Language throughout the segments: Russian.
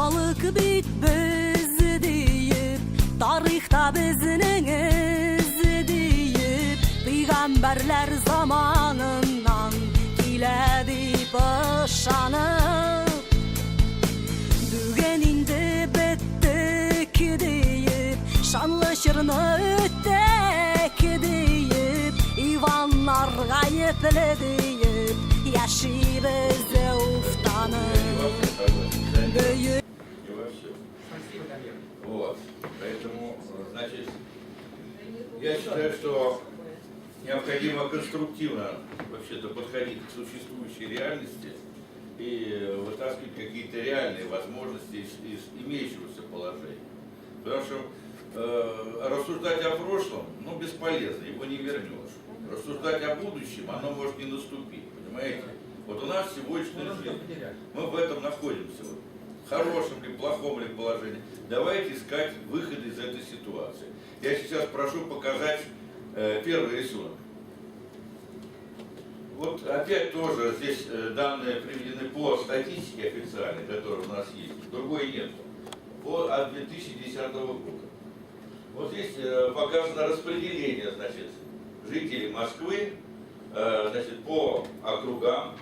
Balık bitmez deyip, tarihta bizning iz deyip, peygamberler zamanından keladi boşanıp, dügeninde bettek deyip, şanlı şırını öttek deyip, İvanlar gayipli deyip, yaşayız uftanıp. Вот, поэтому, значит, я считаю, что необходимо конструктивно вообще-то подходить к существующей реальности и вытаскивать какие-то реальные возможности из имеющегося положения. Потому что рассуждать о прошлом, ну, бесполезно, его не вернешь. Рассуждать о будущем, оно может не наступить, понимаете? Вот у нас сегодняшняя жизнь, мы в этом находимся, вот, в хорошем ли, плохом ли положении. Давайте искать выход из этой ситуации. Я сейчас прошу показать первый рисунок. Вот опять тоже здесь данные приведены по статистике официальной, которая у нас есть, другой нет, от 2010 года. Вот здесь показано распределение, значит, жителей Москвы, значит, по округам,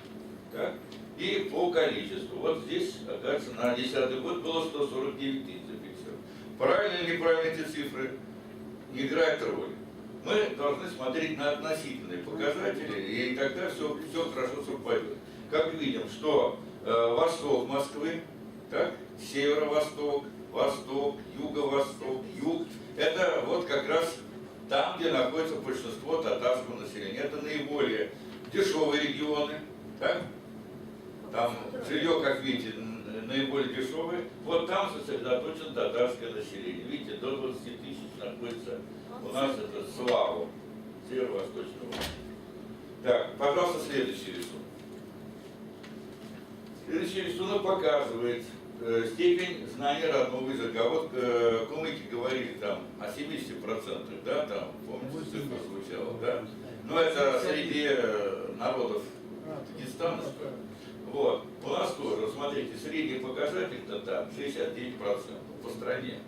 так, и по количеству. Вот здесь, оказывается, на 2010 год было 149 тысяч зафиксировано. Правильно или неправильно эти цифры не играют роли. Мы должны смотреть на относительные показатели, и тогда все хорошо совпадет. Как видим, что восток Москвы, так, северо-восток, восток, юго-восток, юг, это вот как раз там, где находится большинство татарского населения. Это наиболее дешевые регионы, так? Там жилье, как видите, наиболее дешевое. Вот там сосредоточено татарское население. Видите, до 20 тысяч находится у нас это Славу, северо-восточного. Так, пожалуйста, следующий рисунок. Следующий рисунок показывает степень знания родного языка. Вот кумыки говорили там о 70%, да, там, помните, цифра звучала, да? Но это среди народов Дагестана. Вот. У нас тоже, смотрите, средний показатель татар 69% по стране.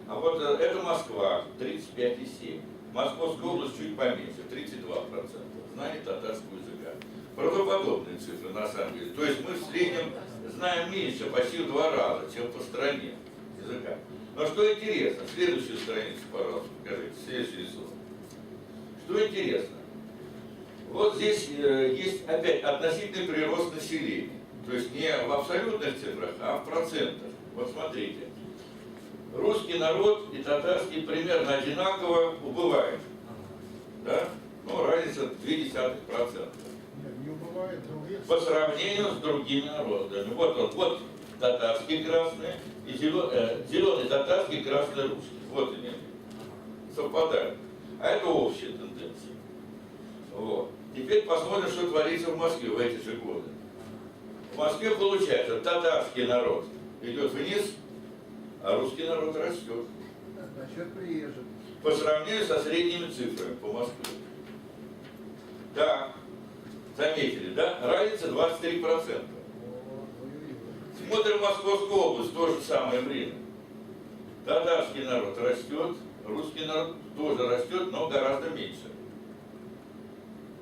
А вот это Москва, 35,7%. Московская область чуть поменьше, 32%. Знание татарского языка. Правдоподобные цифры на самом деле. То есть мы в среднем знаем меньше, почти в 2 раза, чем по стране языка. Но что интересно, следующую страницу, пожалуйста, покажите, следующий рисунок. Что интересно? Вот здесь есть опять относительный прирост населения. То есть не в абсолютных цифрах, а в процентах. Вот смотрите. Русский народ и татарский примерно одинаково убывает. Да? Ну, разница 0,2%. По сравнению с другими народами. Вот он, вот татарский красный и зеленый татарский, красный русский. Вот они совпадают. А это общая тенденция. Вот. Теперь посмотрим, что творится в Москве в эти же годы. В Москве получается, татарский народ идет вниз, а русский народ растет. Насчет приезжих. По сравнению со средними цифрами по Москве. Так, заметили, да? Разница 23%. Смотрим Московскую область, то же самое время. Татарский народ растет, русский народ тоже растет, но гораздо меньше.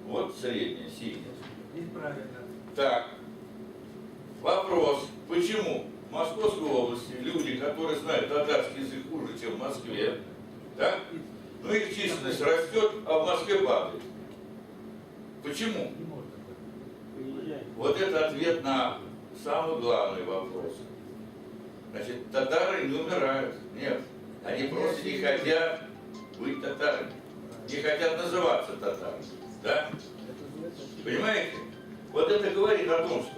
Вот средняя, синяя. Неправильно. Так, вопрос, почему в Московской области люди, которые знают татарский язык хуже, чем в Москве, так? Ну их численность растет, а в Москве падает. Почему? Вот это ответ на самый главный вопрос. Значит, татары не умирают. Нет. Они просто не хотят быть татарами. Не хотят называться татарами. Да? Понимаете? Вот это говорит о том, что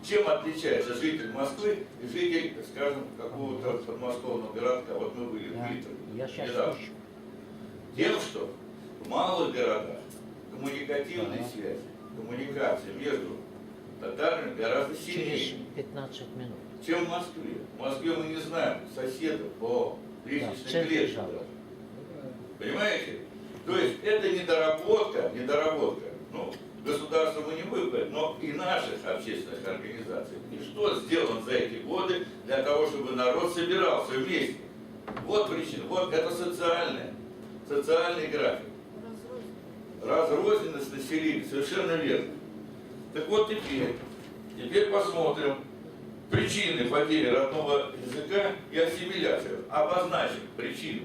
чем отличается житель Москвы и житель, скажем, какого-то подмосковного городка. Вот мы были в Питере. Недавно. Тем, что в малых городах коммуникативные связи, коммуникация между татарами гораздо сильнее, через 15 минут, чем в Москве. В Москве мы не знаем соседов по лестничной клетке даже. Понимаете? То есть это недоработка, ну, государства мы не выполним, но и наших общественных организаций. И что сделано за эти годы для того, чтобы народ собирался вместе? Вот причина, вот это социальный график. Разрозненность населения, совершенно верно. Так вот теперь посмотрим причины потери родного языка и ассимиляции. Обозначим причины.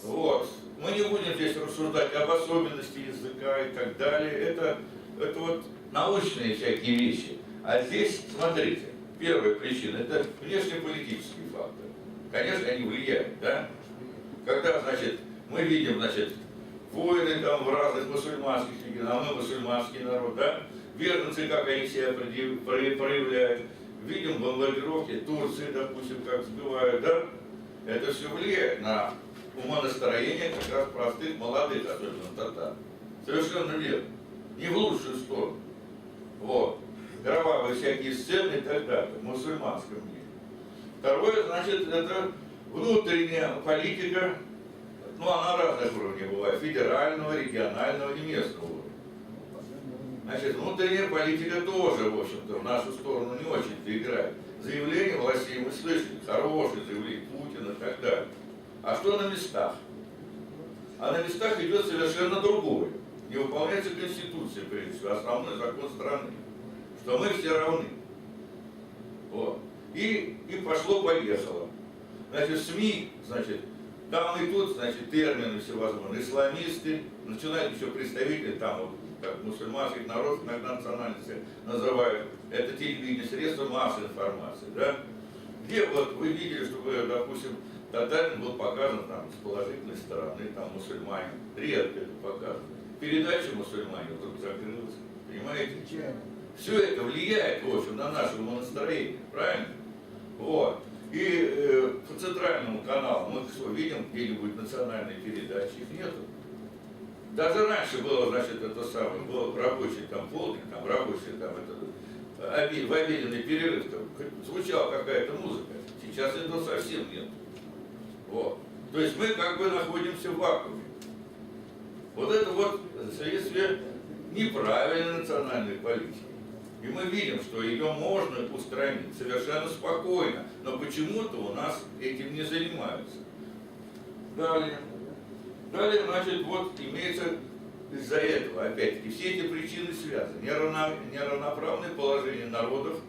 Вот. Мы не будем здесь рассуждать об особенности языка и так далее. Это вот научные всякие вещи. А здесь, смотрите, первая причина – это внешнеполитические факторы. Конечно, они влияют, да? Когда, значит, мы видим, значит, войны там в разных мусульманских регионах, а мы мусульманский народ, да? Беженцы, как они себя проявляют. Видим бомбардировки Турции, допустим, как сбивают, да? Это все влияет на умонастроение как раз простых, молодых, особенно татар. Совершенно верно. Не в лучшую сторону. Вот. Кровавые всякие сцены и так далее в мусульманском мире. Второе, значит, это внутренняя политика. Ну, она разных уровней бывает. Федерального, регионального и местного уровня. Значит, внутренняя политика тоже, в общем-то, в нашу сторону не очень-то играет. Заявления властей мы слышали, хорошие заявления Путина и так далее. А что на местах? А на местах идет совершенно другое. Не выполняется Конституция, прежде всего, основной закон страны, что мы все равны. Вот. И пошло-поехало. Значит, СМИ, значит, там и тут, значит, термины всевозможные, исламисты, начинают еще представители, там, вот, как мусульманских народов, иногда национальности называют, это телевидение, средства массовой информации, да? Где вот вы видели, чтобы, допустим, татарин был показан там с положительной стороны, там мусульмане, редко это показано. Передача мусульмане вдруг закрылась, понимаете? Все это влияет, в общем, на наше настроение, правильно? Вот. И по центральному каналу мы что, видим где-нибудь национальные передачи, их нету. Даже раньше было, значит, это самое, был рабочий там полдник, там рабочий там это, в обеденный перерыв там, звучала какая-то музыка. Сейчас этого совсем нет. Вот. То есть мы как бы находимся в вакууме. Вот это вот следствие неправильной национальной политики. И мы видим, что ее можно устранить совершенно спокойно, но почему-то у нас этим не занимаются. Далее, значит, вот имеется из-за этого, опять-таки, все эти причины связаны. Неравноправное положение народов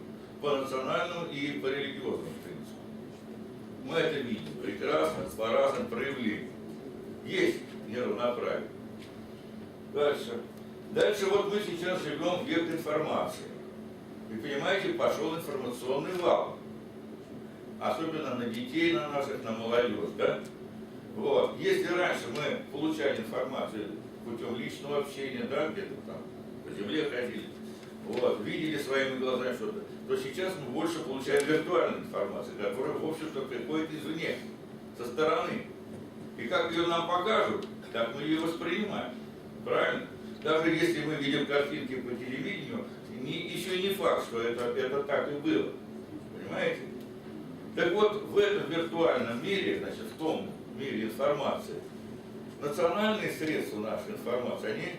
по национальному и по религиозному принципу. Мы это видим прекрасно, по разным проявлениям. Есть неравноправие. Дальше вот мы сейчас живем в век информации. И понимаете, пошел информационный вал. Особенно на детей, на наших, на молодежь, да? Вот. Если раньше мы получали информацию путем личного общения, да, где-то там по земле ходили, вот, видели своими глазами что-то, то сейчас мы больше получаем виртуальную информацию, которая, в общем-то, приходит извне, со стороны. И как ее нам покажут, так мы ее воспринимаем. Правильно? Даже если мы видим картинки по телевидению, еще не факт, что это так и было. Понимаете? Так вот, в этом виртуальном мире, значит, в том мире информации, национальные средства нашей информации, они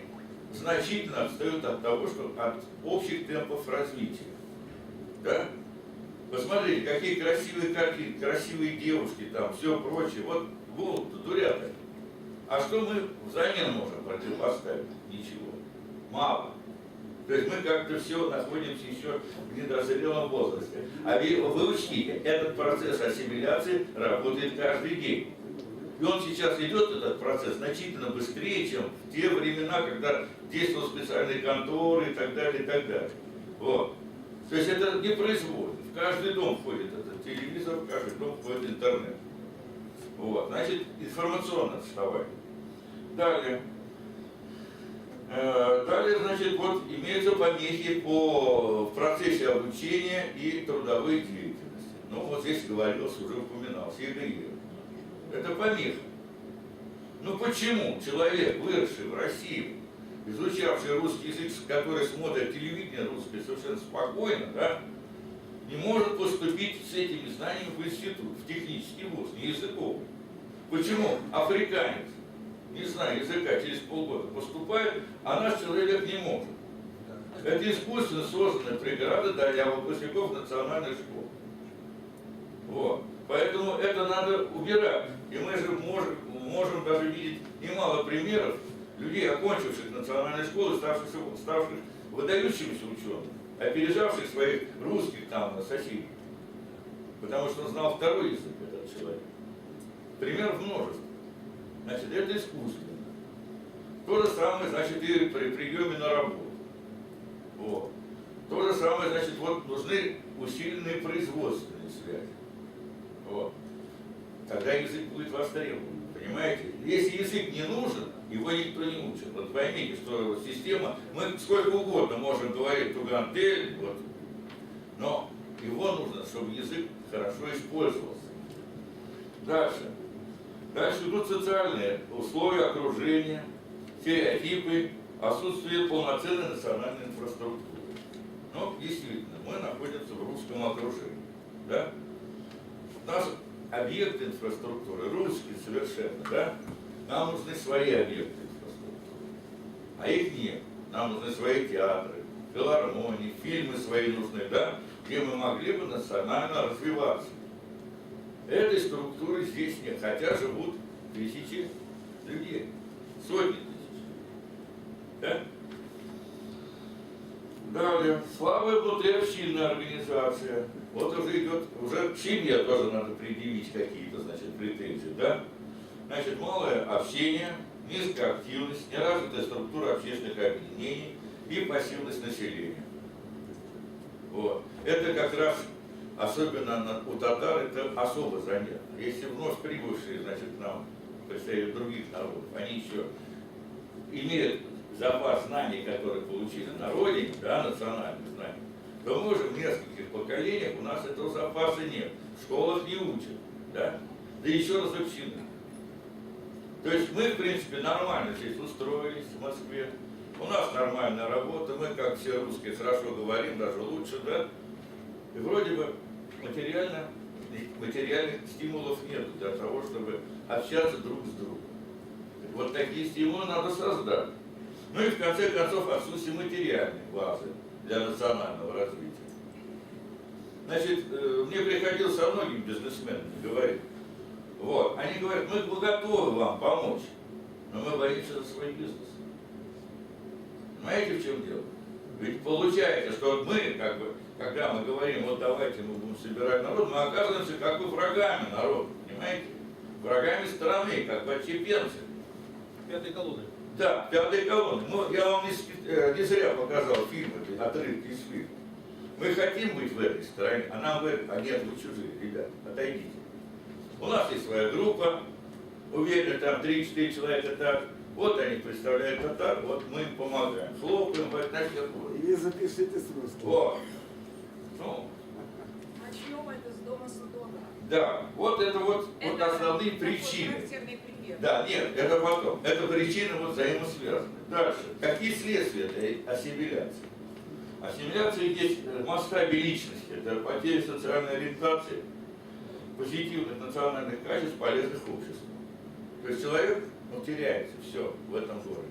значительно отстают от того, что от общих темпов развития. Да? Посмотрите, какие красивые картинки, красивые девушки, там, все прочее. Вот голубь-то дурят. А что мы взамен можем противопоставить? Ничего. Мало. То есть мы как-то все находимся еще в недозрелом возрасте. А вы учтите, этот процесс ассимиляции работает каждый день. И он сейчас идет, этот процесс, значительно быстрее, чем в те времена, когда действовали специальные конторы и так далее, и так далее. Вот. То есть это не производит. В каждый дом входит этот телевизор, в каждый дом входит интернет. Вот. Значит, информационное отставание. Далее, значит, вот имеются помехи в процессе обучения и трудовой деятельности. Ну, вот здесь говорилось, уже упоминалось, ЕГЭ. Это помеха. Ну, почему человек, выросший в России, изучавший русский язык, который смотрит телевидение русское совершенно спокойно, да, не может поступить с этими знаниями в институт, в технический вуз, не языковый? Почему африканец, не зная языка, через полгода поступает, а наш человек не может? Это искусственно созданная преграда для выпускников национальных школ. Вот. Поэтому это надо убирать. И мы же можем даже видеть немало примеров людей, окончивших национальные школы, ставших выдающимися учеными, опережавших своих русских там соседей. Потому что он знал второй язык, этот человек. Примеров множество. Значит, это искусственно. То же самое, значит, и при приеме на работу. Вот. То же самое, значит, вот нужны усиленные производственные связи. Вот. Тогда язык будет востребован. Понимаете? Если язык не нужен, его никто не учит. Вот поймите, что система, мы сколько угодно можем говорить тугантель, вот, но его нужно, чтобы язык хорошо использовался. Дальше. Дальше идут социальные условия окружения, стереотипы, отсутствие полноценной национальной инфраструктуры. Но действительно, мы находимся в русском окружении. Да? Наш объекты инфраструктуры русские совершенно, да? Нам нужны свои объекты инфраструктуры, а их нет. Нам нужны свои театры, филармонии, фильмы свои нужны, да? Где мы могли бы национально развиваться. Этой структуры здесь нет, хотя живут тысячи людей, сотни тысяч. Да? Далее, слабая внутриобщинная организация. Вот уже идет, уже к семье тоже надо предъявить какие-то, значит, претензии, да? Значит, малое общение, низкая активность, неразвитая структура общественных объединений и пассивность населения. Вот. Это как раз, особенно у татар, это особо заметно. Если вновь прибывшие, значит, к нам представители других народов, они еще имеют запас знаний, которые получили на родине, да, национальных знаний, то мы уже в нескольких поколениях у нас этого запаса нет. В школах не учат, да, да еще разобщены. То есть мы, в принципе, нормально здесь устроились в Москве. У нас нормальная работа, мы, как все русские, хорошо говорим, даже лучше, да. И вроде бы материальных стимулов нет для того, чтобы общаться друг с другом. Вот такие стимулы надо создать. Ну и в конце концов отсутствие материальной базы для национального развития. Значит, мне приходилось со многими бизнесменами говорить. Вот, они говорят, мы готовы вам помочь, но мы боимся за свой бизнес. Понимаете, в чем дело? Ведь получается, что вот мы, как бы, когда мы говорим, вот давайте мы будем собирать народ, мы оказываемся как бы врагами народа, понимаете? Врагами страны, как бы отщепенцы. Пятой колонны. Да, пятой колонны. Ну, я вам не зря показал фильм, отрывки из фильма. Мы хотим быть в этой стране, а нам говорят, а нет, вы чужие, ребят, отойдите. У нас есть своя группа, уверены, там 3-4 человека так. Вот они представляют татар, вот мы им помогаем. Хлопаем, значит, И запишите с русским. вот. Ну, Начнем это с дома Судона. да, вот это вот основные причины. Характерный пример. Да, нет, это потом. Это причины вот взаимосвязаны. Дальше. Какие следствия этой ассимиляции? Ассимиляция здесь в масштабе личности. Это потеря социальной ориентации, позитивных национальных качеств, полезных обществу. То есть человек теряется все в этом городе.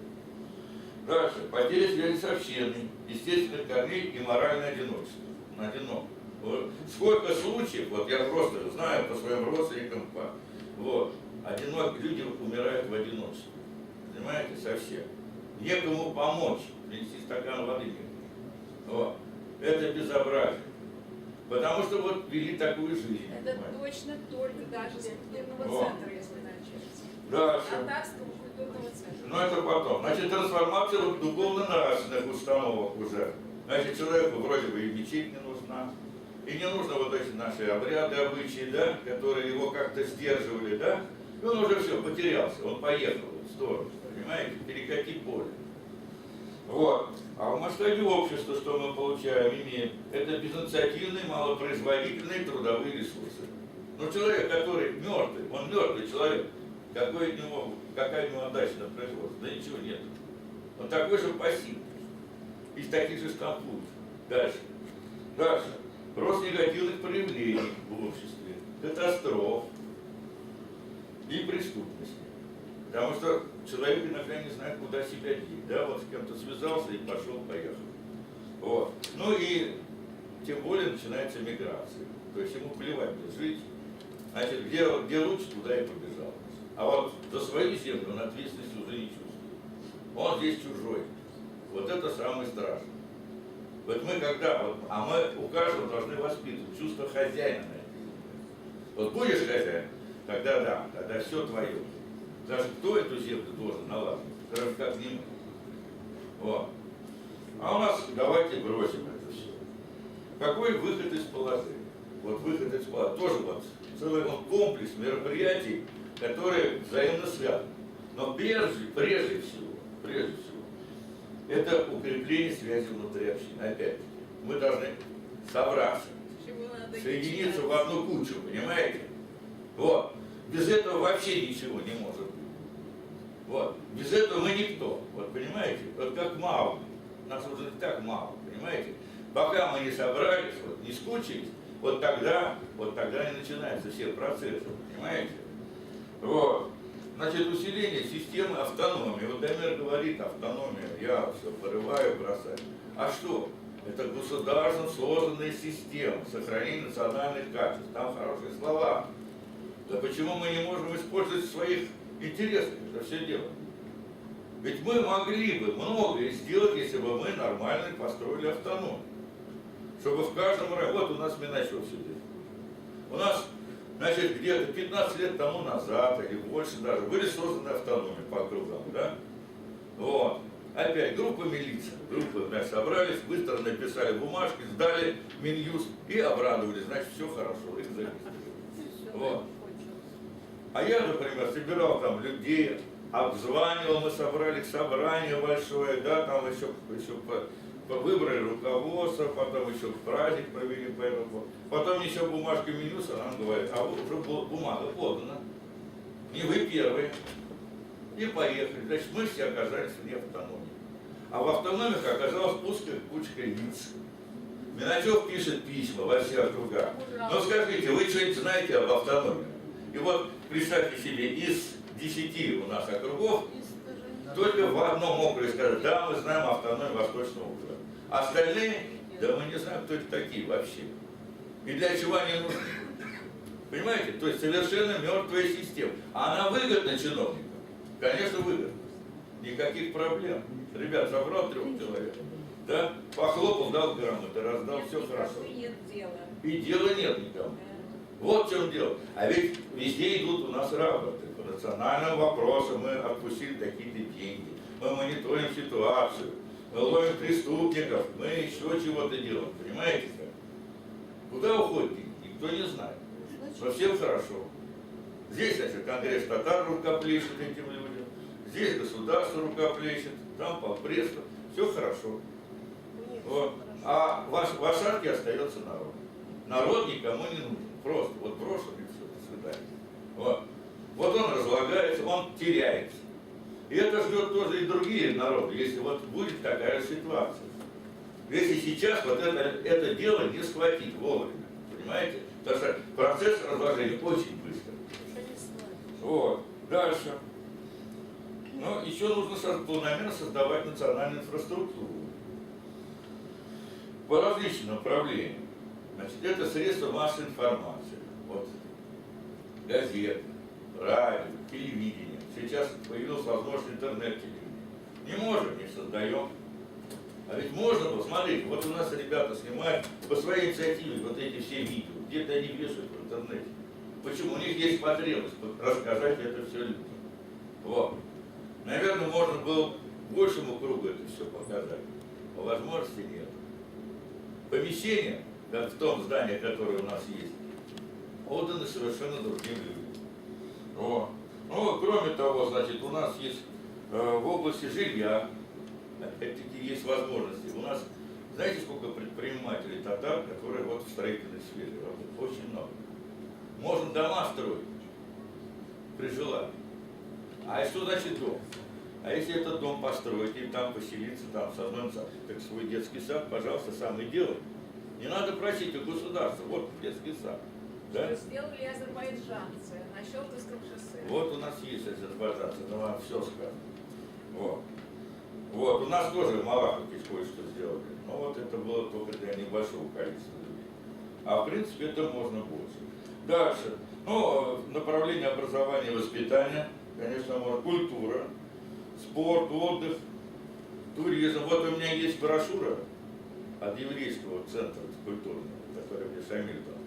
Дальше. Потеря связи с общиной, естественных корней и моральное одиночество. Одинок. Вот. Сколько случаев, вот я просто знаю по своим родственникам, вот, люди умирают в одиночестве. Понимаете, совсем. Некому помочь, принести стакан воды некому. Вот. Это безобразие. Потому что вот вели такую жизнь. Это точно только даже с культурного центра, если начать. Дальше. Татарского культурного центра. Но это потом. Значит, трансформация вот духовно-нравственных установок уже. Значит, человеку вроде бы и мечеть не нужна. И не нужно вот эти наши обряды, обычаи, да, которые его как-то сдерживали, да. И он уже все, потерялся, он поехал в сторону, понимаете, перекати поле. Вот. А в масштабе общества, что мы получаем, имеем, это безинициативные, малопроизводительные трудовые ресурсы. Но человек, который мертвый, он мертвый человек, какая у него отдача на производство? Да ничего нет. Он такой же пассивный. Из таких же стампует. Дальше. Рост негативных проявлений в обществе, катастроф и преступности. Потому что человек иногда не знает, куда себя деть. Да, вот с кем-то связался и пошел, поехал. Вот. Ну и тем более начинается миграция. То есть ему плевать, где жить. Значит, где лучше, туда и побежал. А вот за свою землю он ответственности уже не чувствует. Он здесь чужой. Вот это самое страшное. Вот мы когда, вот, а мы у каждого должны воспитывать чувство хозяина на этой земле. Вот будешь хозяин, тогда да, тогда все твое. Даже кто эту землю должен наладить, даже как не мы. Вот. А у нас давайте бросим это все. Какой выход из положения? Вот выход из положения. Тоже вот целый комплекс мероприятий, которые взаимно связаны. Но прежде всего, это укрепление связи внутри общины. Опять-таки, мы должны собраться, Чего надо соединиться начинать? в одну кучу, понимаете? Вот. Без этого вообще ничего не может быть. Вот. Без этого мы никто. Вот понимаете? Вот как мало. Нас уже так мало, понимаете? Пока мы не собрались, вот, не скучились, вот тогда и начинаются все процессы, понимаете? Вот. Значит, усиление системы автономии. Вот Дамир говорит, автономия, я все порываю, бросаю. А что? Это государственно созданная система сохранения национальных качеств. Там хорошие слова. Да почему мы не можем использовать в своих интересах это все дело? Ведь мы могли бы многое сделать, если бы мы нормально построили автономию. Чтобы в каждом районе, вот у нас Миначев сидит. У нас, значит, где-то 15 лет тому назад, или больше даже, были созданы автономии по округам, да? Вот. Опять группа милиции, собрались, быстро написали бумажки, сдали Минюст и обрадовались, значит, все хорошо, их зарегистрировали. Вот. А я, например, собирал там людей, обзванивал, мы собрали собрание большое, да, там еще выбрали руководство, потом еще праздник провели по этому. Потом еще бумажка Минюса, нам говорит, а вот уже бумага подана. Не вы первые. И поехали. Значит, мы все оказались вне автономии. А в автономиях оказалась узкая кучка лиц. Миначев пишет письма во все округа. Но скажите, вы что-нибудь знаете об автономии? И вот представьте себе, из 10 у нас округов, только в одном округе сказать, да, мы знаем автономию Восточного округа. Остальные, да мы не знаем, кто это такие вообще. И для чего они нужны. Понимаете? То есть совершенно мертвая система. А она выгодна чиновникам? Конечно, выгодна. Никаких проблем. Ребят, собрал 3 человек. Да? Похлопал, дал грамоты, раздал, все хорошо. Нет дела. И дела нет никому. Вот в чем дело. А ведь везде идут у нас рапорты. По национальным вопросам мы отпустили такие-то деньги. Мы мониторим ситуацию. Мы ловим преступников. Мы еще чего-то делаем. Понимаете как? Куда уходит деньги? Никто не знает. Но всем хорошо. Здесь, значит, Конгресс татар рукоплещет этим людям. Здесь государство рукоплещет. Там полпредство. Все хорошо. Вот. А в осадке остается народ. Народ никому не нужен. Просто вот брошен и все, до свидания. Вот он разлагается, он теряется. И это ждет тоже и другие народы, если вот будет такая ситуация. Если сейчас вот это дело не схватить вовремя, понимаете? Потому что процесс разложения очень быстро. Вот. Дальше. Но еще нужно планомерно создавать национальную инфраструктуру по различным направлениям. Значит, это средства массовой информации. Вот. Газеты, радио, телевидение. Сейчас появилась возможность интернет-телевидения. Не можем, не создаем. А ведь можно было, смотрите, вот у нас ребята снимают по своей инициативе вот эти все видео. Где-то они вешают в интернете. Почему? У них есть потребность рассказать это все людям. Вот. Наверное, можно было большему кругу это все показать. Но возможности нет. Помещение, как в том здании, которое у нас есть, отданы совершенно другим людям. Вот. Ну, кроме того, значит, у нас есть в области жилья, опять-таки, есть возможности. У нас, знаете, сколько предпринимателей татар, которые вот в строительной сфере работают? Очень много. Можно дома строить при желании. А что значит дом? А если этот дом построить и там поселиться, там создать как свой детский сад, пожалуйста, сам и делай. Не надо просить у государства, вот детский сад. Да? Что сделали азербайджанцы на Щелковском шоссе. Вот у нас есть азербайджанцы, но вам все скажут. Вот. Вот, у нас тоже в Малаховке кое-что сделали, но вот это было только для небольшого количества людей. А в принципе это можно больше. Дальше, ну, направление образования и воспитания, конечно, можно культура, спорт, отдых, туризм. Вот у меня есть брошюра от еврейского центра культурного, который мне Шамиль дал.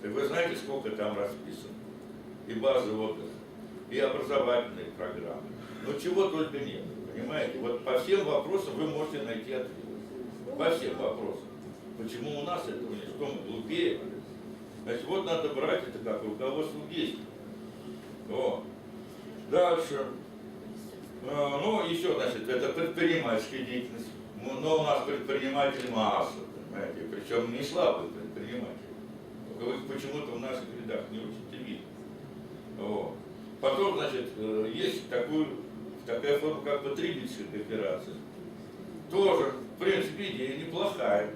И вы знаете, сколько там расписано? И базы отдыха, и образовательные программы. Ну чего только нет, понимаете? Вот по всем вопросам вы можете найти ответ. По всем вопросам. Почему у нас этого нет? Что мы глупее? Значит, вот надо брать это как руководство к действию. Вот. Дальше. Ну, еще, значит, это предпринимательская деятельность. Но у нас предприниматели масса, понимаете, причем не слабые предприниматели. Только их почему-то в наших рядах не очень-то видно. Вот. Потом, значит, есть такая форма, как потребительская кооперация. Тоже, в принципе, идея неплохая.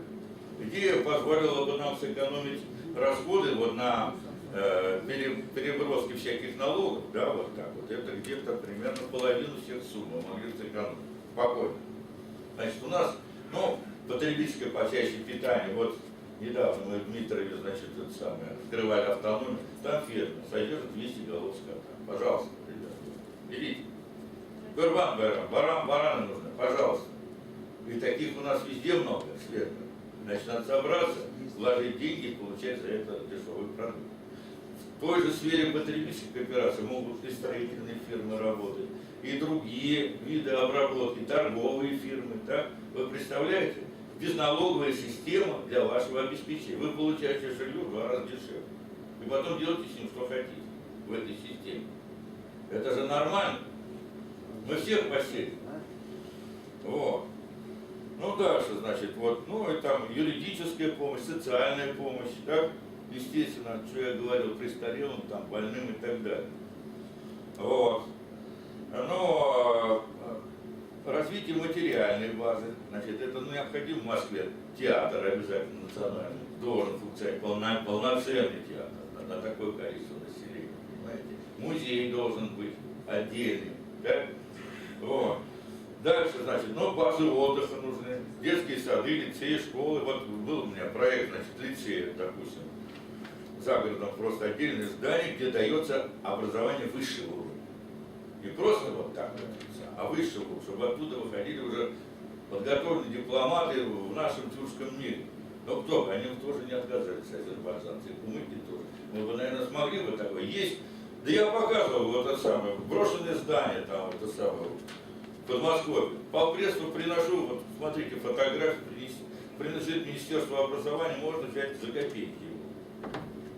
Идея позволила бы нам сэкономить расходы вот на переброски всяких налогов, да, вот так вот. Это где-то примерно половину всех сумм мы могли сэкономить. Спокойно. Значит, у нас, ну, потребительское по части питания, вот недавно мы в Дмитрове, значит, это самое, открывали автономию, там ферма содержит 200 голов скота. Пожалуйста, ребята, берите. Бараны нужны, пожалуйста. И таких у нас везде много, фермеров. Значит, надо собраться, вложить деньги и получать за это дешевый продукт. В той же сфере потребительской кооперации могут и строительные фирмы работать, и другие виды обработки, торговые фирмы. Так? Вы представляете? Безналоговая система для вашего обеспечения. Вы получаете жилье в 2 раза дешевле. И потом делайте с ним, что хотите в этой системе. Это же нормально. Мы всех посеем. Вот. Ну, дальше, значит, вот, ну, и там юридическая помощь, социальная помощь, так, естественно, что я говорил, престарелым, там, больным и так далее. Вот. Но развитие материальной базы, значит, это необходимо в Москве. Театр обязательно национальный, должен функционировать, полноценный театр на такое количество населения, понимаете. Музей должен быть отдельный, так? Вот. Дальше, значит, ну, базы отдыха нужны, детские сады, лицеи, школы. Вот был у меня проект, значит, лицея, допустим, за городом просто отдельное здание, где дается образование высшего уровня. Не просто вот так, а высшего уровня, чтобы оттуда выходили уже подготовленные дипломаты в нашем тюркском мире. Но кто бы, они тоже не отказались, азербайджанцы, кумыки тоже. Мы бы, наверное, смогли бы такое. Есть, да я показывал вот это самое, брошенное здание там, это самое, в Подмосковье. По прессу приношу, вот смотрите, фотографию принадлежит Министерству образования, можно взять за копейки его.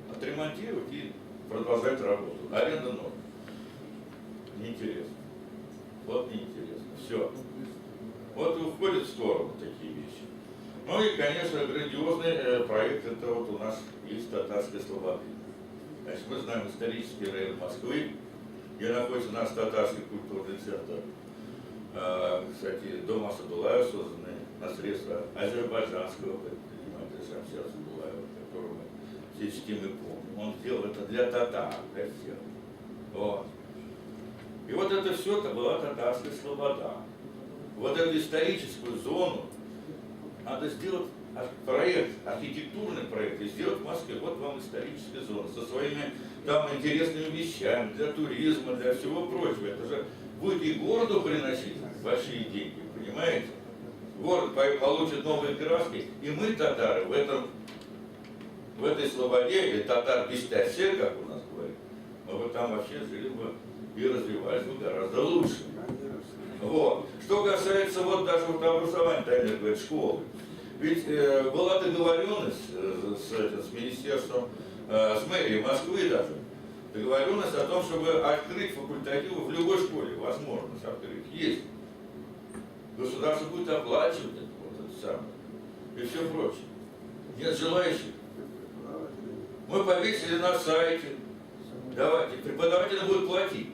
Отремонтировать и продолжать работу. Аренда ноль. Неинтересно. Вот неинтересно. Все. Вот уходят в сторону такие вещи. Ну и, конечно, грандиозный проект, это вот у нас есть Татарская Слобода. Значит, мы знаем исторический район Москвы, где находится наш татарский культурный центр. Кстати, дом Асадулаева созданный на средства азербайджанского предпринимателя Шамсия Асадулаева, которого мы все чтим и помним. Он сделал это для татар, для всех. Вот. И вот это все, это была Татарская Слобода. Вот эту историческую зону надо сделать проект, архитектурный проект, и сделать в Москве. Вот вам историческая зона со своими там интересными вещами для туризма, для всего прочего. Это же будет и городу приносить большие деньги, понимаете? Город получит новые краски, и мы, татары, в этой слободе, или татар Бестасе, как у нас говорят, мы бы там вообще жили бы и развивались бы гораздо лучше. Вот. Что касается вот даже вот образования, Танир говорит, школы. Ведь была договоренность с министерством, с мэрией Москвы даже, договоренность о том, чтобы открыть факультативы в любой школе, возможность открыть, есть. Государство будет оплачивать это самое, и все прочее. Нет желающих. Мы повесили на сайте, давайте, преподаватели будут платить.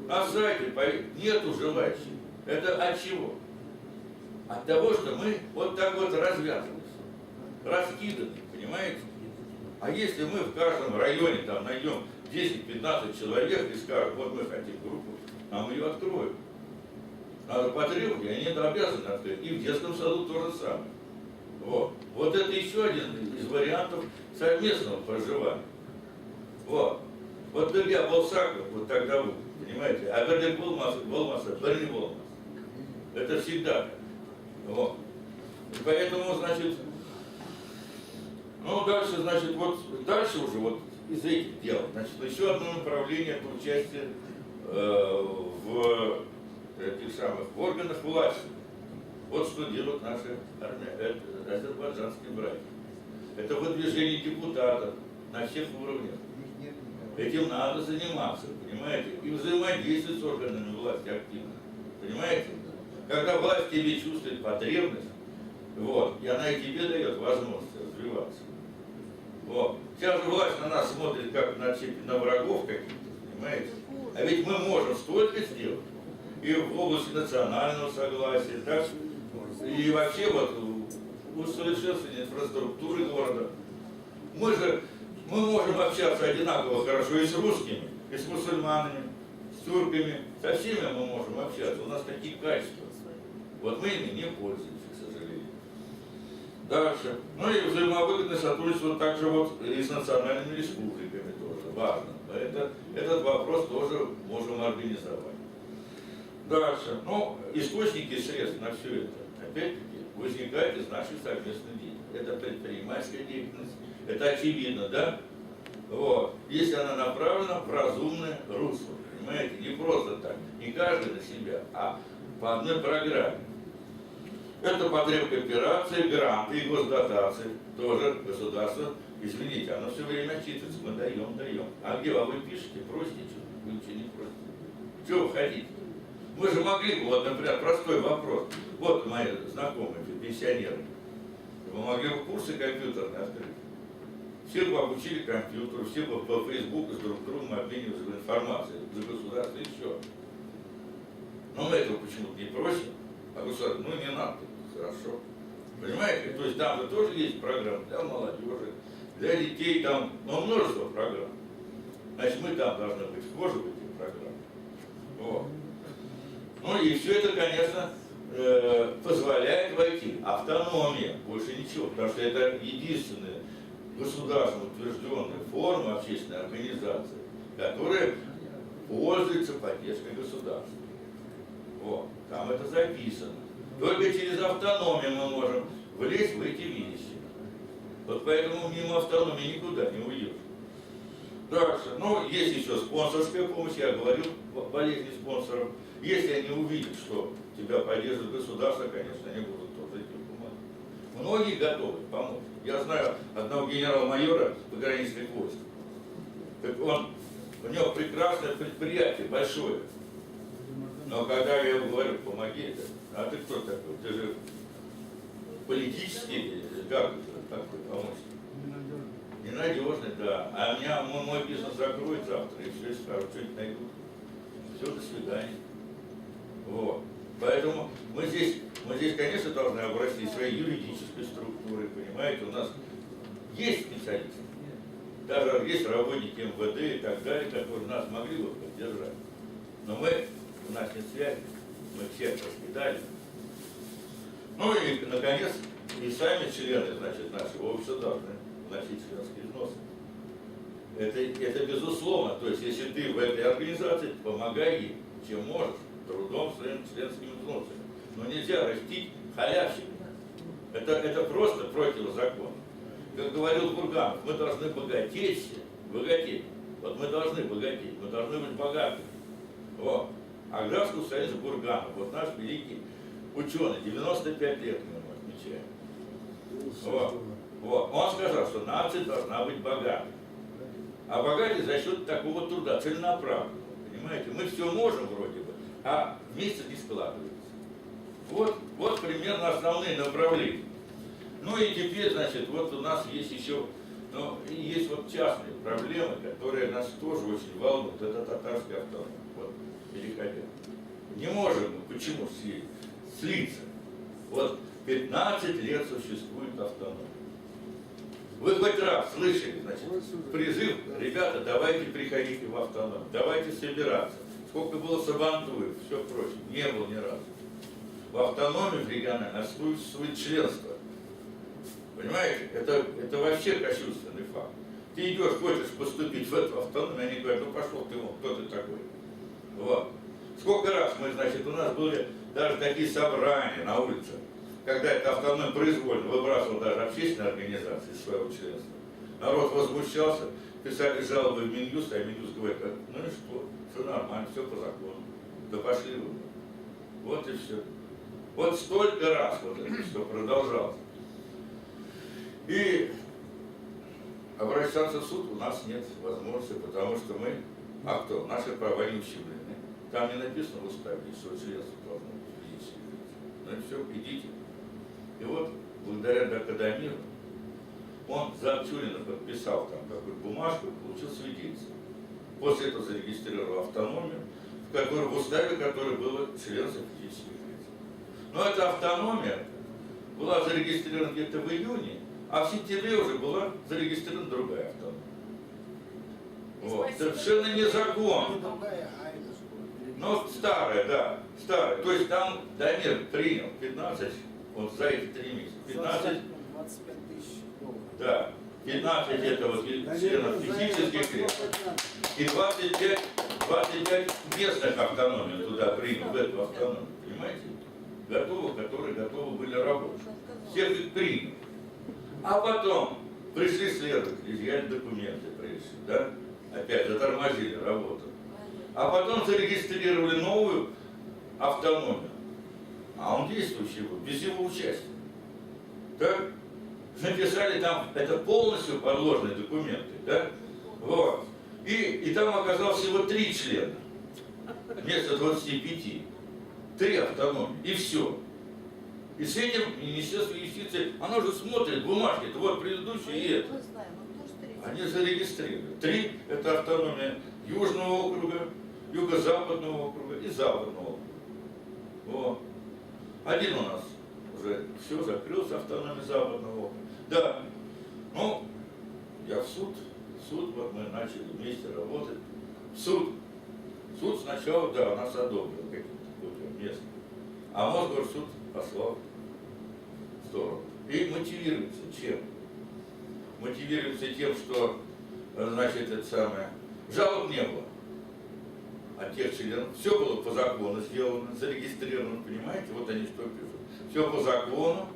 На сайте нету желающих. Это от чего? От того, что мы вот так вот развязываемся, раскиданы, понимаете? А если мы в каждом районе там найдем 10-15 человек и скажем, вот мы хотим группу, а мы ее откроем. надо потребовать, и они это обязаны открыть. И в детском саду то же самое. Вот это еще один из вариантов совместного проживания. Вот я был Саков, вот тогда был, понимаете, а когда болмаса, не болмаса. Это всегда так. И поэтому, значит, дальше, значит, дальше уже из этих дел, значит, еще одно направление – это участие в этих самых органах власти. Вот что делают наши азербайджанские братья. Это выдвижение депутатов на всех уровнях. Их нет никого. Этим надо заниматься, понимаете? И взаимодействовать с органами власти активно. Понимаете? Когда власть тебе чувствует потребность, и она и тебе дает возможность развиваться. Сейчас же власть на нас смотрит как на врагов каких-то, понимаете? А ведь мы можем столько сделать. И в области национального согласия, так, и вообще усовершенствование инфраструктуры города. Мы можем общаться одинаково хорошо и с русскими, и с мусульманами, с тюрками, со всеми мы можем общаться. У нас такие качества. Мы ими не пользуемся, к сожалению. Дальше. И взаимовыгодное сотрудничество также и с национальными республиками тоже важно. Этот вопрос тоже можем организовать. Дальше. Источники средств на все это, опять-таки, возникают из нашей совместной деятельности. Это предпринимательская деятельность. Это очевидно, да? Если она направлена в разумное русло. Понимаете? Не просто так. Не каждый на себя, а по одной программе. Это потреб кооперации, гранты и госдотации. Тоже государство, извините, оно все время отчитывается. Мы даем. А где вы пишете? Просите что-то? Вы ничего не просите. Чего вы хотите? Мы же могли бы, например, простой вопрос. Мои знакомые, пенсионеры. Мы могли бы курсы компьютерные открыть. Все бы обучили компьютеру, все бы по Фейсбуку с друг другом обменивались информацией за государство и все. Но мы этого почему-то не просим. А государство, не надо, хорошо. Понимаете? То есть там же тоже есть программы для молодежи, для детей, там множество программ. Значит, мы там должны быть вхожи в эти программы. И все это, конечно, позволяет войти. Автономия, больше ничего, потому что это единственная государственно утвержденная форма общественной организации, которая пользуется поддержкой государства. Там это записано. Только через автономию мы можем влезть в эти вещи. Поэтому мимо автономии никуда не уйдешь. Дальше. Есть еще спонсорская помощь, я говорил о болезни спонсоров. Если они увидят, что тебя поддерживает государство, конечно, они будут тоже этим помогать. Многие готовы помочь. Я знаю одного генерал-майора пограничных войск. У него прекрасное предприятие, большое. Но когда я ему говорю, помоги, а ты кто такой? Ты же политический, как помочь? Ненадежный, да. А меня мой бизнес закроет завтра, и все, и скажут, что-нибудь найдут. Все, до свидания. Поэтому мы здесь, конечно, должны обратить своей юридической структуры, понимаете, у нас есть специалисты, даже есть работники МВД и так далее, которые нас могли бы поддержать. Но у нас нет связи, мы всех раскидали. И, наконец, и сами члены, значит, нашего общества должны вносить членские взносы. Это безусловно, то есть, если ты в этой организации, помогай ей, чем можешь, трудом своим членскими взносами. Но нельзя растить халявщиков. Это просто противозаконно. Как говорил Бурганов, мы должны богатеть все, богатеть. Мы должны богатеть, мы должны быть богатыми. А Графский союз Бурганов, наш великий ученый, 95 лет мы ему отмечаем. Он сказал, что нация должна быть богатой. А богатой за счет такого труда, целенаправленного. Понимаете, мы все можем вроде бы, а вместе не складывается. Вот примерно основные направления. И теперь, значит, у нас есть еще, есть частные проблемы, которые нас тоже очень волнуют. Это татарская автономия. Переходя. Не можем мы, почему слиться? 15 лет существует автономия. Вы хоть раз слышали, значит, призыв, ребята, давайте приходите в автономию, давайте собираться. Сколько было сабантуев, все прочее, не было ни разу. в автономии в региональной отсутствует членство. Понимаете? Это вообще кощунственный факт. Ты идешь, хочешь поступить в эту автономию, они говорят, ну пошел ты, вон, кто ты такой. Вот. Сколько раз мы, значит, у нас были даже такие собрания на улице, когда это автономия произвольно выбрасывал даже общественные организации из своего членства. Народ возмущался, писали жалобы в Минюст, а Минюст говорит, ну и что, все нормально, все по закону, да пошли вы. Вот и все. Вот столько раз вот это все продолжалось. И обращаться в суд у нас нет возможности, потому что мы, а кто? Наши права не ущемлены. Там не написано в уставе, что членство должно быть физических лиц. Ну и все, идите. И вот, благодаря Докадамиру, он за Тюрина подписал там какую-то бумажку и получил свидетельство. После этого зарегистрировал автономию, в уставе которой было членство физических лиц. Но эта автономия была зарегистрирована где-то в июне, а в сентябре уже была зарегистрирована другая автономия. Вот. Совершенно незаконно. Но старая, да, старая. То есть там Дамир принял 15, вот за эти 3 месяца. 15, 25 тысяч долларов. да, 15 это вот членов физических лиц. И 25 местных автономий туда принял, в эту автономию, понимаете? Которые готовы были работать. Всех их принял. А потом пришли следователи, изъяли документы, пришли, да? Опять затормозили работу. А потом зарегистрировали новую автономию. А он действующий был, без его участия. Так? Написали там, это полностью подложные документы, да? Вот. И там оказалось всего 3 члена. Вместо 25. 3 автономии. И все. И с этим Министерство юстиции, оно же смотрит бумажки, это вот предыдущие и это. Они зарегистрировали. 3 это автономия Южного округа, Юго-Западного округа и Западного округа. Вот. Один у нас уже все закрылся, автономия Западного округа. Да. Ну, я в суд, вот мы начали вместе работать. Суд сначала, да, нас одобрил каким-то местным. А Мосгорсуд послал в сторону. И мотивируется чем? Мотивируется тем, что, значит, это самое, жалоб не было от тех членов. Все было по закону сделано, зарегистрировано, понимаете? Вот они что пишут. Все по закону,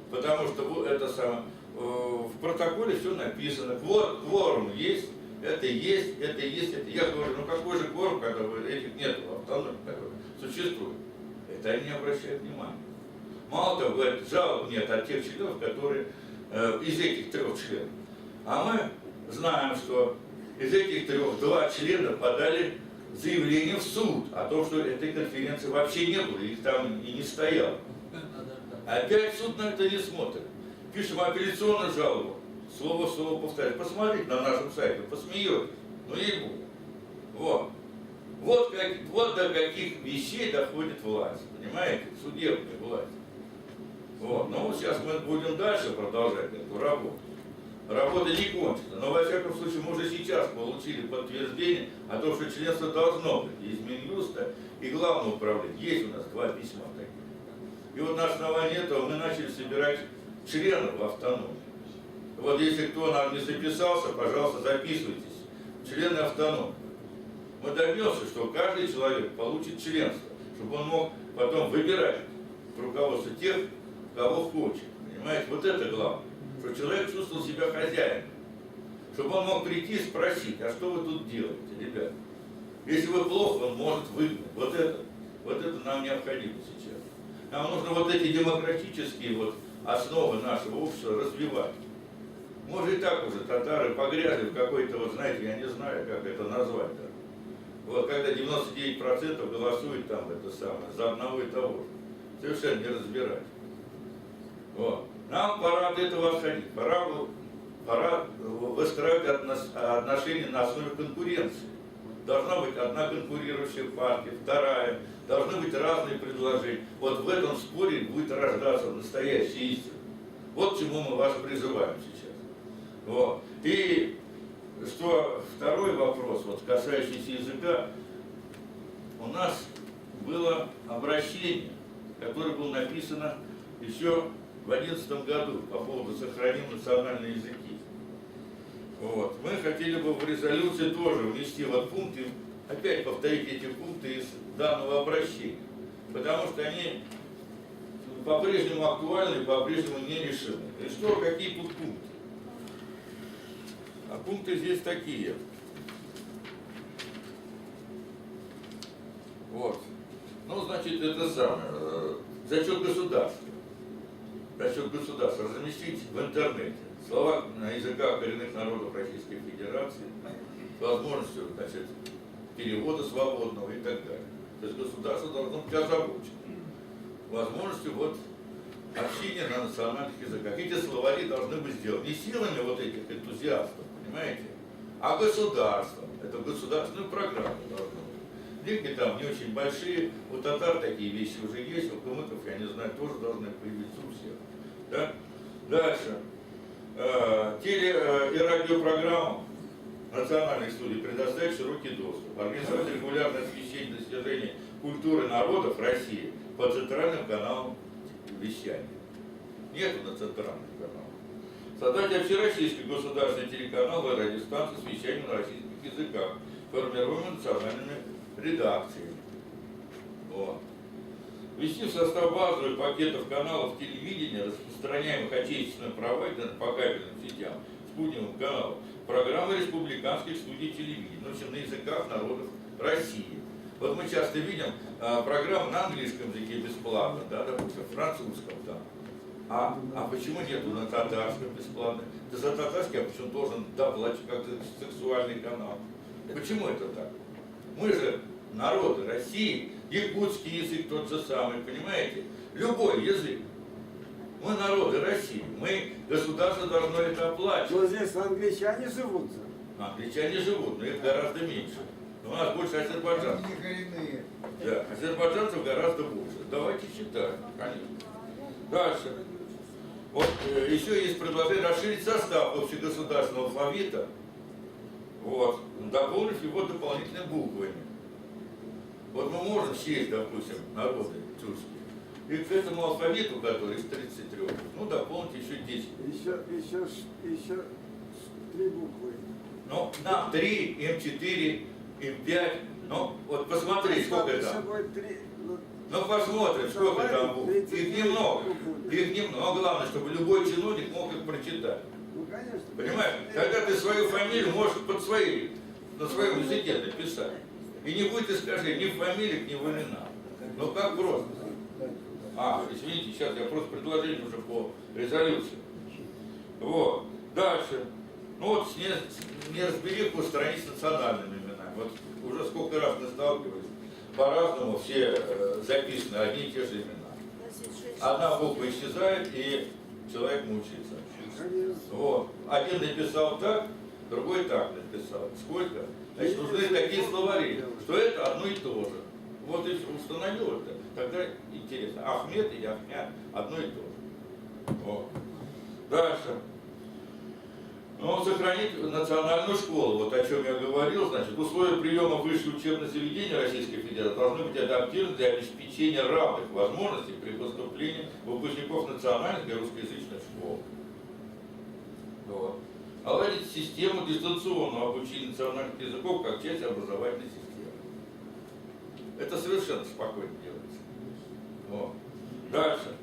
потому что это самое, в протоколе все написано. Кворум есть, это есть, это есть, это. Я говорю, ну какой же кворум, когда этих нет автономии, которые существуют? Это они не обращают внимания. Мало того, говорят, жалоб нет от тех членов, которые из этих 3 членов. А мы знаем, что из этих 3 2 члена подали заявление в суд о том, что этой конференции вообще не было, их там и не стояло. Опять суд на это не смотрит. Пишем апелляционную жалобу, слово в слово повторяем. Посмотрите на нашем сайте, посмеетесь. Ну ей-богу. Вот до каких вещей доходит власть, понимаете, судебная власть. Вот. Ну сейчас мы будем дальше продолжать эту работу. Работа не кончится, но во всяком случае мы уже сейчас получили подтверждение о том, что членство должно быть из Минюста и Главного управления. Есть у нас 2 письма таких. И вот на основании этого мы начали собирать членов в автономии. Вот если кто нам не записался, пожалуйста, записывайтесь. Члены автономии. Мы добьемся, что каждый человек получит членство, чтобы он мог потом выбирать в руководство тех, кого хочет. Понимаете, вот это главное. Чтобы человек чувствовал себя хозяином. Чтобы он мог прийти и спросить, а что вы тут делаете, ребят? Если вы плохо, он может выгнать. Вот это нам необходимо сейчас. Нам нужно вот эти демократические вот основы нашего общества развивать. Может и так уже татары погрязли в какой-то, вот знаете, я не знаю, как это назвать. Да? Вот когда 99% голосуют там это самое, за одного и того же. Совершенно не разбирать. Вот. Нам пора от этого отходить. Пора выстраивать отношения на основе конкуренции. Должна быть одна конкурирующая партия, вторая. Должны быть разные предложения. Вот в этом споре будет рождаться настоящая истина. Вот к чему мы вас призываем сейчас. Вот. И что второй вопрос, вот касающийся языка, у нас было обращение которое было написано еще в 2011 году по поводу сохранения национальных языки. Вот. Мы хотели бы в резолюции тоже внести вот пункты, опять повторить эти пункты из данного обращения, потому что они по-прежнему актуальны, по-прежнему не решены. И что, какие тут пункты? А пункты здесь такие. Вот. Ну, значит, это самое. Зачет государства. Зачет государства. Разместить в интернете слова на языках коренных народов Российской Федерации с возможностью, значит, перевода свободного и так далее. То есть государство должно быть озабочено возможностью вот общения на национальных языках. Эти словари должны быть сделаны не силами вот этих энтузиастов, понимаете, а государством. Это государственную программу должно быть. Деньги там не очень большие, у татар такие вещи уже есть, у калмыков, я не знаю, тоже должны появиться у всех. Да? Дальше. Теле- и радиопрограммам национальных студий предоставить широкий доступ, организовать регулярное освещение достижений культуры народов России по центральным каналам вещания. Нету на центральных каналах. Создать общероссийский государственный телеканал и радиостанцию с вещанием на российских языках, формируемыми национальными редакциями. Вот. Ввести в состав базовых пакетов каналов телевидения, распространяемых отечественным провайдером по кабельным сетям, спутниковым каналам, программы республиканских студий телевидения, в общем, на языках народов России. Вот мы часто видим программы на английском языке бесплатно, да, допустим, французском там. А почему нету на татарском бесплатно? Да за татарский, а почему должен доплачивать как-то сексуальный канал? Почему это так? Мы же народы России, якутский язык тот же самый, понимаете? Любой язык. Мы народы России, мы, государство должно это оплачивать. Но здесь англичане живут. Англичане живут, но их гораздо меньше. У нас больше азербайджанцев. Они коренные. Да, азербайджанцев гораздо больше. Давайте считаем, конечно. Дальше. Вот еще есть предложение расширить состав общегосударственного алфавита, вот, дополнив его дополнительными буквами. Вот мы можем счесть, допустим, народы тюркские. И к этому алфавиту, который из 33, ну, дополнить еще 10. Еще 3 буквы. Ну, нам 3, им 4, им 5. Ну, вот посмотри, сколько там. Ну, посмотрим, сколько там букв. Их немного. Их немного. Но главное, чтобы любой чиновник мог их прочитать. Ну, конечно. Понимаешь? Когда ты свою фамилию можешь под своей, на своем языке написать. И не будет искажений ни в фамилиях, ни в именах. Ну, как просто. Извините, сейчас я просто предложение уже по резолюции. Вот. Дальше. Ну вот неразбериху устранить с национальными именами. Вот уже сколько раз мы сталкивались. По-разному все записаны одни и те же имена. Одна буква исчезает, и человек мучается. Вот. Один написал так, другой так написал. Сколько? Значит, нужны такие словари, что это одно и то же. Вот если установил это, тогда интересно. Ахмед и Ахмяд одно и то же. Вот. Дальше. Ну, сохранить национальную школу, вот о чем я говорил, значит, условия приема в высшее учебное заведение Российской Федерации должны быть адаптированы для обеспечения равных возможностей при поступлении выпускников национальных и русскоязычных школ. Вот. Наладить систему дистанционного обучения национальных языков как часть образовательной системы. Это совершенно спокойно делается. Вот. Дальше.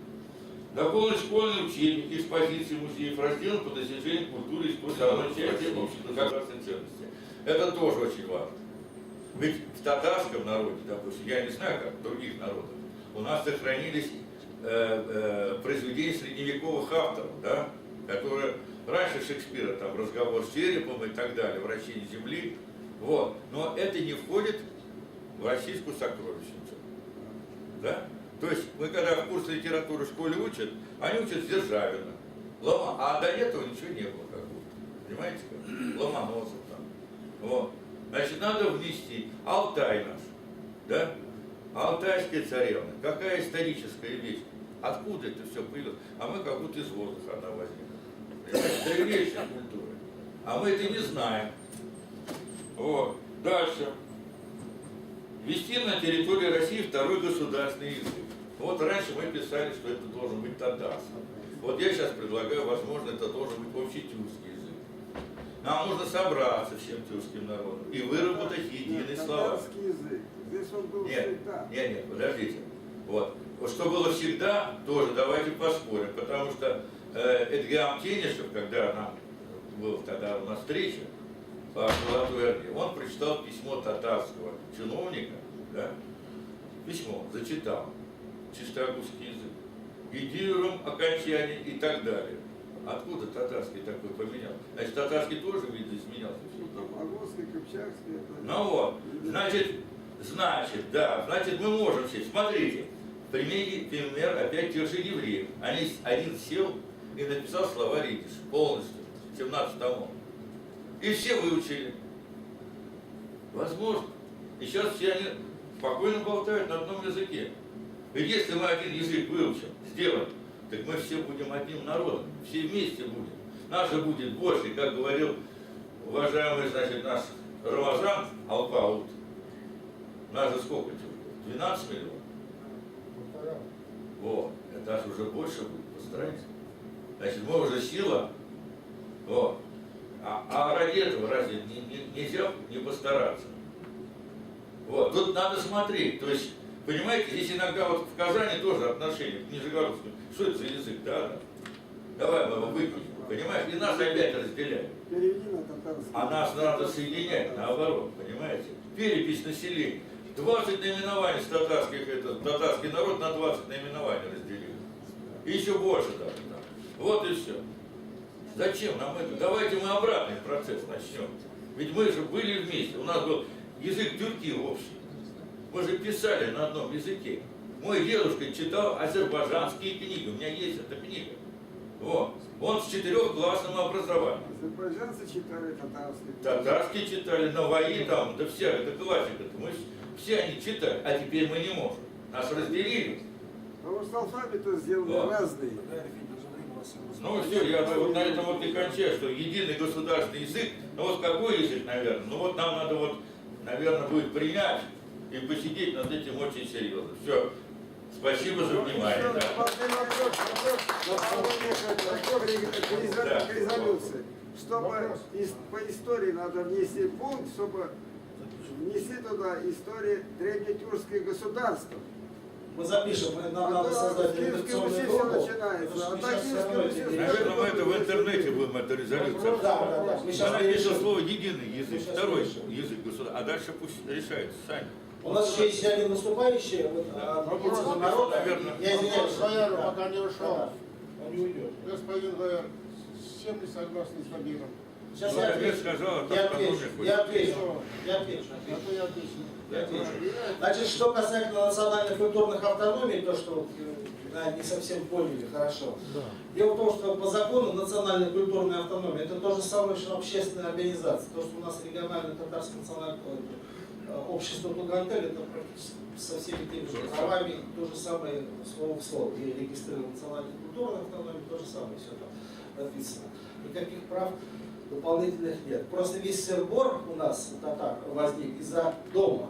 Дополнить школьный учебник, экспозиции музеев, разделом по достижению культуры и истории, части общегосударственной ценности. Это тоже очень важно. Ведь в татарском народе, допустим, я не знаю, как в других народах, у нас сохранились произведения средневековых авторов, да, которые раньше Шекспира, там, разговор с черепом и так далее, вращение земли, вот. Но это не входит в российскую сокровищницу. Да? То есть мы когда в курсе литературы в школе учат, они учат Державина, а до этого ничего не было, как будто. Понимаете? Ломоносов там. Вот. Значит, надо внести Алтай наш, да? Алтайская царевна. Какая историческая вещь? Откуда это все появилось? А мы как будто из воздуха она возникла. Понимаете? Древнейшая культура. А мы это не знаем. Вот. Дальше. Ввести на территории России второй государственный язык. Вот раньше мы писали, что это должен быть татарский. Вот я сейчас предлагаю, возможно, это должен быть общетюркский язык. Нам нужно собраться всем тюркским народом и выработать единый словарь. Татарский язык. Здесь он был всегда. Нет, подождите. Вот что было всегда, тоже давайте поспорим, потому что Эдгам Тенишев, когда нам был тогда у нас встреча по Золотой Орде, он прочитал письмо татарского чиновника, да, письмо зачитал, чистогузский язык, идиором окончаний и так далее. Откуда татарский такой поменял? Значит, татарский тоже, видно, изменялся. Могольский, Кыпчакский. Ну вот, значит, мы можем сесть. Смотрите, пример опять тех же евреев. Один сел и написал словарь идиш полностью, 17 томов. И все выучили. Возможно. И сейчас все они спокойно болтают на одном языке. Ведь если мы один язык выучим, сделаем, так мы все будем одним народом, все вместе будем. Нас же будет больше, как говорил уважаемый, значит, наш Рамазан Алпаут. Нас же сколько? 12 миллионов. Вот, это нас уже больше будет постараться. Значит, мы уже сила. Вот. А ради этого разве нельзя не постараться? Вот, тут надо смотреть. То есть, понимаете, здесь иногда вот в Казани тоже отношение к Нижегородскому. Что это за язык? Да. Давай мы его выкинем. Понимаешь? И нас опять разделяют. Переведи на татарский. А нас надо соединять, наоборот, понимаете? Перепись населения. 20 наименований с татарских, это татарский народ на 20 наименований разделили. И еще больше даже. Да. Вот и все. Зачем нам это? Давайте мы обратный процесс начнем. Ведь мы же были вместе. У нас был язык тюрки общий. Мы же писали на одном языке. Мой дедушка читал азербайджанские книги. У меня есть эта книга. Вот. Он с 4-классным образованием. Азербайджанцы читали татарский. Татарские читали, наваи там, да вся, это классика. Мы все они читали, а теперь мы не можем. Нас разделили. Потому что алфавиты сделаны разные. Ну все, я вот на этом вот и кончаю, что единый государственный язык, ну вот какой язык, наверное, ну вот нам надо вот, наверное, будет принять и посидеть над этим очень серьезно. Все, спасибо за внимание. Да. К резолюции. Чтобы по истории надо внести пункт, чтобы внести туда историю древнетюркское государство. Мы запишем, нам надо создать редакционный блок. Наверное, мы это в интернете будем, эту резолюцию. Да. Она пишет слово единый язык, второй язык государства, а дальше пусть решается сами. У нас еще есть один выступающий, народ, наверное. Я извиняюсь. Вояру пока не ушел. Он не уйдет. Господин Вояр, с чем не согласны с Владимиром? Сейчас Ну, я сказал, я там отвечу. по-другому Я отвечу. А то я объясню. Значит, что касательно национальных культурных автономий, то, что вот, не совсем поняли хорошо. Дело в том, что по закону национальная культурная автономия это то же самое, что общественная организация. То, что у нас региональное татарское национальное общество Тугантель, это практически со всеми теми же правами то же самое слово в слово. И регистрировано национальная культурная автономия, то же самое, все там написано. Никаких прав дополнительных нет. Просто весь сыр-бор у нас, у татар, возник из-за дома.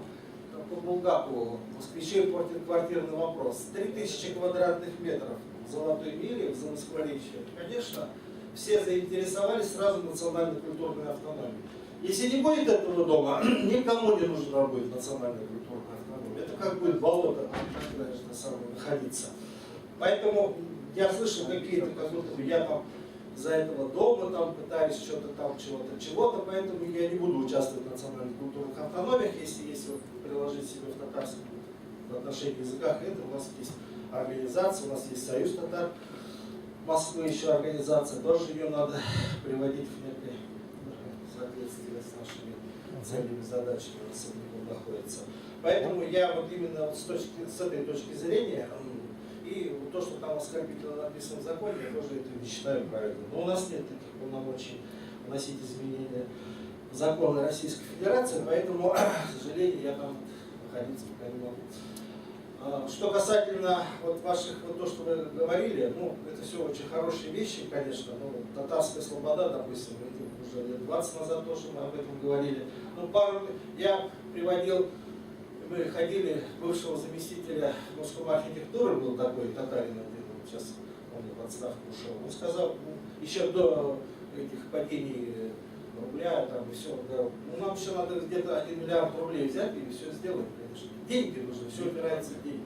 По Булгакову, москвичей квартирный вопрос. 3000 квадратных метров в Золотой Миле, в Замоскворечье. Конечно, все заинтересовались сразу национальной культурной автономией. Если не будет этого дома, никому не нужна будет национальная культурная автономия. Это как будет болото находиться. Поэтому я слышал какие-то, как будто я там за этого дома там пытались что-то там, чего-то, поэтому я не буду участвовать в национальных культурных автономиях, если вот приложить себе в татарском в отношении языка, это у нас есть организация, у нас есть Союз татар Москвы, еще организация, тоже ее надо приводить в некое соответствие с нашими целями, задачами, особенно находится. Поэтому я вот именно вот с этой точки зрения, и то, что там оскорбительно написано в законе, я тоже это не считаю правильным. Но у нас нет таких полномочий вносить изменения в законы Российской Федерации, поэтому, к сожалению, я там находиться пока не могу. Что касательно вот ваших, вот то, что вы говорили, ну, это все очень хорошие вещи, конечно. Ну, татарская слобода, допустим, это уже лет 20 назад тоже мы об этом говорили. Ну, я приводил Мы ходили, бывшего заместителя Москвы архитектуры, был такой Татарин, сейчас он в отставку ушел. Он сказал, еще до этих падений рубля там, и все, да, ну, нам еще надо где-то 1 миллиард рублей взять и все сделать. Конечно. Деньги нужны, все опирается в деньги.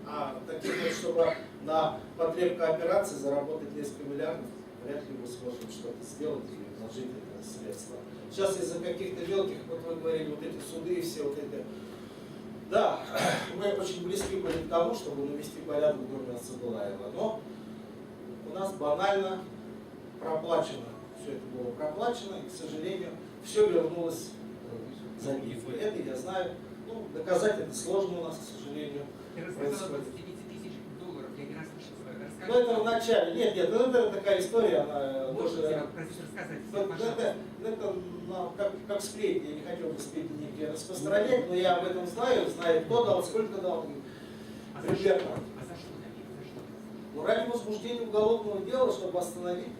А таких вот, чтобы на потреб кооперации заработать несколько миллиардов, вряд ли мы сможем что-то сделать и вложить это средства. Сейчас из-за каких-то мелких, вот вы говорили, вот эти суды и все вот эти. Да, мы очень близки были к тому, чтобы навести порядок в доме Асадулаева, но у нас банально проплачено. Все это было проплачено, и, к сожалению, все вернулось за ним. Это я знаю. Ну, доказать это сложно у нас, к сожалению. Ты рассказал о 29 тысяч долларов, я не раз слышал. Ну это в начале. Нет, ну, это такая история, она Можете тоже... рассказать, Это как сплетни, я не хотел бы сплетни никакие распространять, но я об этом знаю кто дал, сколько дал. Примерно. А за что, Давид, за что? Ну, ради возбуждения уголовного дела, чтобы остановить,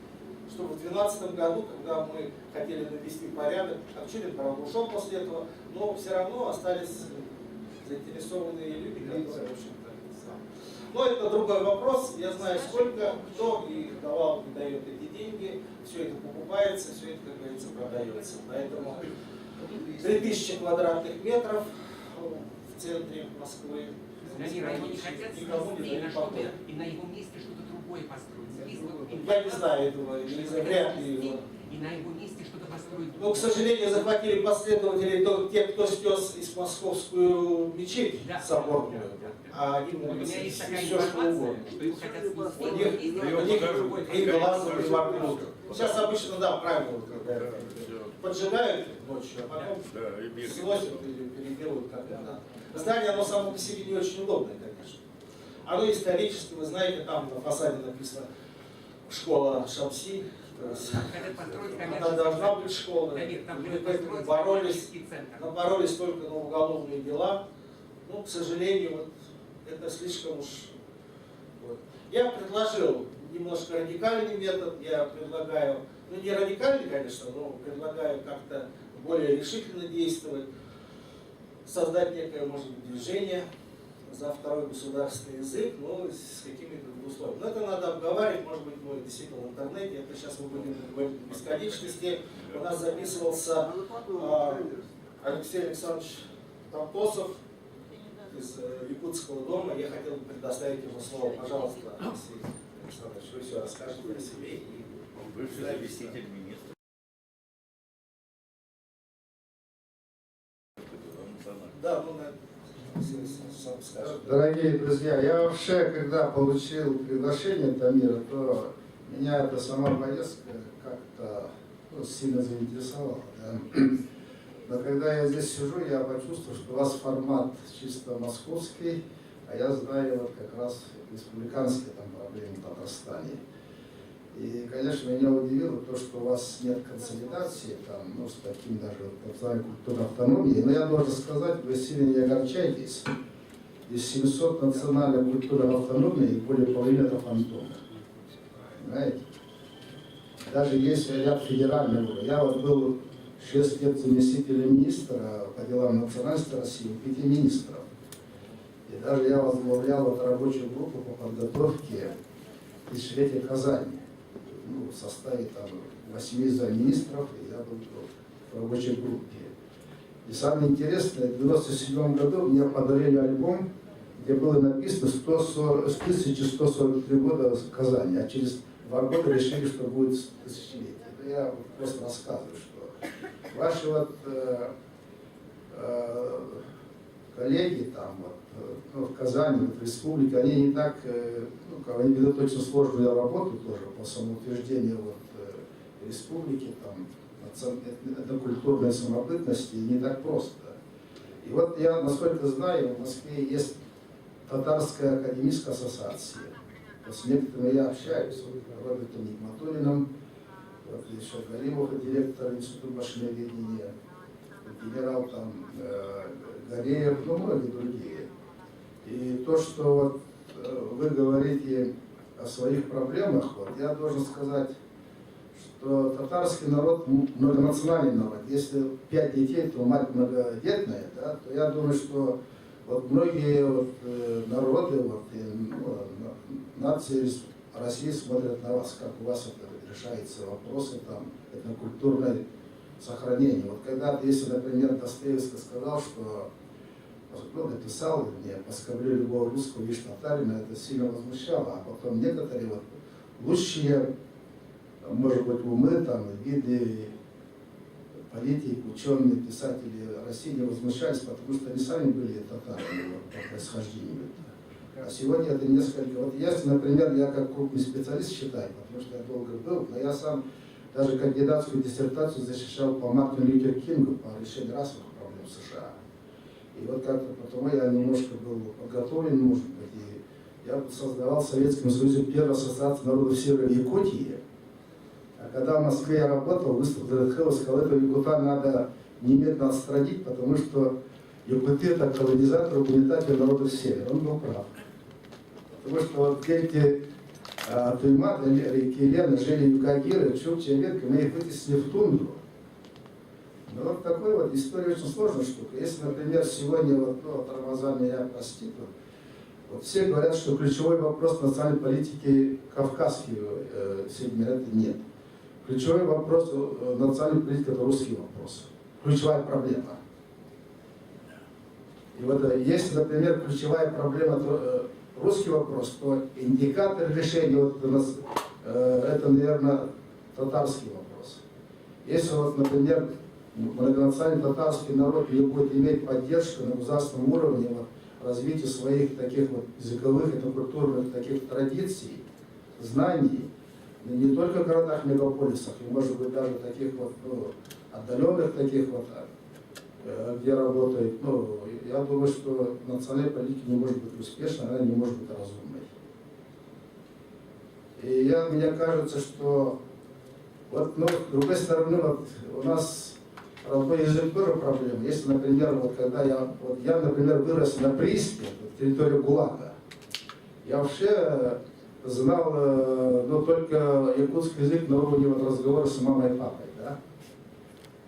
чтобы в 2012 году, когда мы хотели навести порядок, Акчурин, правда, ушел после этого, но все равно остались заинтересованные люди, которые, в общем-то, но это другой вопрос. Я знаю, сколько, кто и давал, и дает эти деньги, все это покупается, все это, как говорится, продается. Поэтому 3000 квадратных метров в центре Москвы. Они не хотят никому не дают покоя. и на его месте что-то другое построить. Я не знаю этого, вряд ли его. И на его месте что-то построить. Но, к сожалению, захватили последователи те, кто снес из московскую мечеть соборную. А они У могут меня есть такая все, что угодно. информация, что его хотят снести. У них и глазом, и вокруг. Сейчас обычно, да, правильно, вот, когда поджигают ночью, а потом сносят или переделывают как это надо. Здание, оно само по себе не очень удобное, конечно. Оно исторически, вы знаете, там на фасаде написано «Школа Шамси». Она должна быть школа. Мы боролись только на уголовные дела. Но, к сожалению, вот это слишком уж... Вот. Я предложил немножко радикальный метод. Я предлагаю, ну не радикальный, конечно, но предлагаю как-то более решительно действовать. Создать некое, может быть, движение за второй государственный язык, но с какими-то условиями. Но это надо обговаривать, может быть, мы действительно в интернете, это сейчас мы будем говорить в бесконечности. У нас записывался Алексей Александрович Тартосов из Якутского дома. Я хотел бы предоставить ему слово. Пожалуйста, Алексей Александрович, вы все расскажете о себе. И бывший заместитель министра. Да, ну, сам скажет. Дорогие друзья, я вообще, когда получил приглашение Тамира, то меня эта сама поездка как-то сильно заинтересовала. Да? Но когда я здесь сижу, я почувствовал, что у вас формат чисто московский, а я знаю вот как раз республиканские там проблемы в Татарстане. И, конечно, меня удивило то, что у вас нет консолидации, там, ну, с таким даже национальной культурной автономией. Но я должен сказать, вы сильно не огорчайтесь. Из 700 национальных культурных автономий более половины это фантомы. Понимаете? Даже есть ряд федеральных уровней. Я вот был 6 лет заместителем министра по делам национальности России, 5 министров. И даже я возглавлял вот рабочую группу по подготовке тысячелетия Казани. Ну, в составе там 8 замминистров, и я был в рабочей группе. И самое интересное, в 1997 году мне подарили альбом, где было написано 1143 года Казани, а через 2 года решили, что будет тысячелетие. Это я просто рассказываю, что ваши вот коллеги там вот, ну, в Казани, вот, в республике, они не так, ну, они ведут очень сложную работу тоже по самоутверждению вот, республики, там, этнокультурной самобытности, не так просто. И вот я, насколько знаю, в Москве есть Татарская академическая ассоциация. Вот с некоторыми я общаюсь, вот, Робертом Нигматуллиным, вот еще Галимов, директор Института машиноведения, генерал там Гореев, ну многие другие. И то, что вот, вы говорите о своих проблемах, вот, я должен сказать, что что татарский народ многонациональный народ. Если 5 детей, то мать многодетная, да, то я думаю, что вот многие вот, народы, вот, нации России смотрят на вас, как у вас это решаются вопросы там, этнокультурной сохранения. Вот когда-то, если, например, Достоевский сказал, что написал мне, поскоблю любого русского, лишь татарина, это сильно возмущало, а потом некоторые вот лучшие, может быть, умы, там, виды, политики, ученые, писатели России не возмущались, потому что они сами были татарами вот, по происхождению. А сегодня это несколько... Вот если, например, я как крупный специалист считаю, потому что я долго был, но я сам даже кандидатскую диссертацию защищал по Мартину Лютер Кингу, по решению расовых проблем в США. И вот как-то потому я немножко был подготовлен, может быть, и я создавал в Советском Союзе первую ассоциацию народов Севера Якутии. А когда в Москве я работал, выступил ДРХ, сказал, этого якута надо немедленно отстранить, потому что якуты это колонизатор, угнетатель народов Севера. Он был прав. Потому что вот эти Туйматы, реки Лены, жили юкагиры, чукчи, ветки, мы их вытеснили в тундру. Но вот такой вот история очень сложная штука. Если, например, сегодня, вот, тормоза меня простит, вот все говорят, что ключевой вопрос национальной политики кавказский сегмент, это нет. Ключевой вопрос национальной политики это русский вопрос. Ключевая проблема. И вот если, например, ключевая проблема русский вопрос, то индикатор решения вот, это, наверное, татарский вопрос. Если вот, например, многонациональный татарский народ не будет иметь поддержку на государственном уровне вот, развития своих таких вот языковых и культурных таких традиций, знаний, не только в городах, мегаполисах, и может быть даже таких вот отдаленных таких вот, где работает, я думаю, что национальная политика не может быть успешной, она не может быть разумной. И мне кажется, что вот, с другой стороны, вот, у нас родной язык тоже проблема. Если, например, вот, когда я, например, вырос на Прииске, территории ГУЛАГа, я вообще знал только якутский язык на уровне вот, разговора с мамой и папой. Да?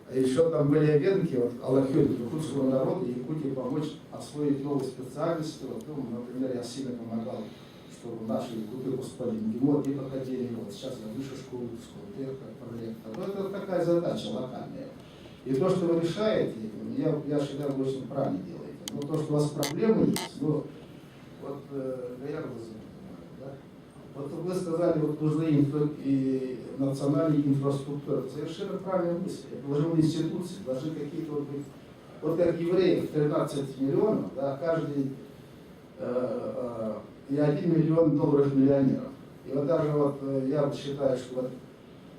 А еще там были венки, вот, аллахюри, якутского народа, Якутии помочь освоить новые специальности. Вот, например, я сильно помогал, чтобы наши якуты поступали в МГИМО, и проходили, вот сейчас я высшую школу, проректор. Это такая задача локальная. И то, что вы решаете, я считаю, вы очень правильно делаете. Но то, что у вас проблемы есть, вот, вот вы сказали, вот нужны и национальные инфраструктуры. Это совершенно правильная мысль. Это должны быть институции, должны какие-то вот быть. Вот как евреев 13 миллионов, да, каждый и $1 миллион миллионеров. И вот даже вот я считаю, что вот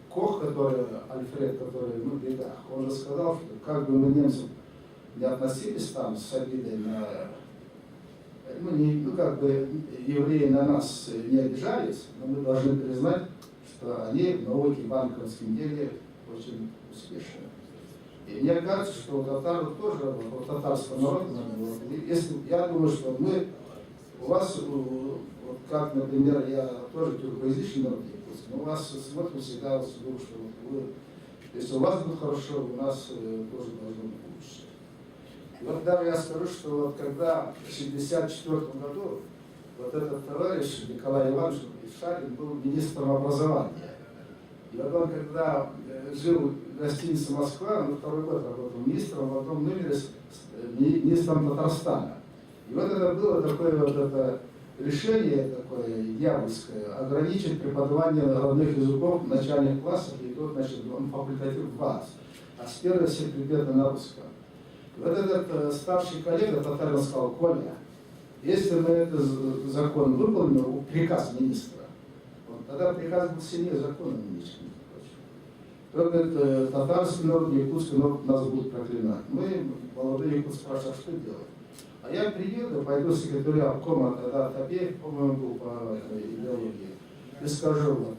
Кох, который, Альфред, который в бедах, он же сказал, что как бы мы немцам не относились там с обидой на, как бы евреи на нас не обижались, но мы должны признать, что они в науке и банковском деле очень успешны. И мне кажется, что у татар тоже, у татарского народа, если, я думаю, что у вас, вот как, например, я тоже тюркоязычный народ, но у вас смотрим всегда, что вы, если у вас будет хорошо, у нас тоже должно быть лучше. И вот даже я скажу, что вот когда в 1964 году вот этот товарищ Николай Иванович Шарин был министром образования. И вот он, когда жил в гостинице «Москва», он второй год работал министром, в одном номере с министром Татарстана. И вот это было такое вот это решение такое дьявольское, ограничить преподавание родных языков в начальных классах, и тут, значит, он факультатив 20, а с первого все предметы на русском. И вот этот старший коллега татарин сказал: Коля, если мы этот закон выполним, приказ министра, вот, тогда приказ был сильнее закона министра. То говорит, татарский народ, якутский народ нас будут проклинать. Мы, молодые якуты, спрашивают, что делать? А я приеду, пойду с секретаря обкома, тогда Табеев, по-моему, был по идеологии, и скажу, вот,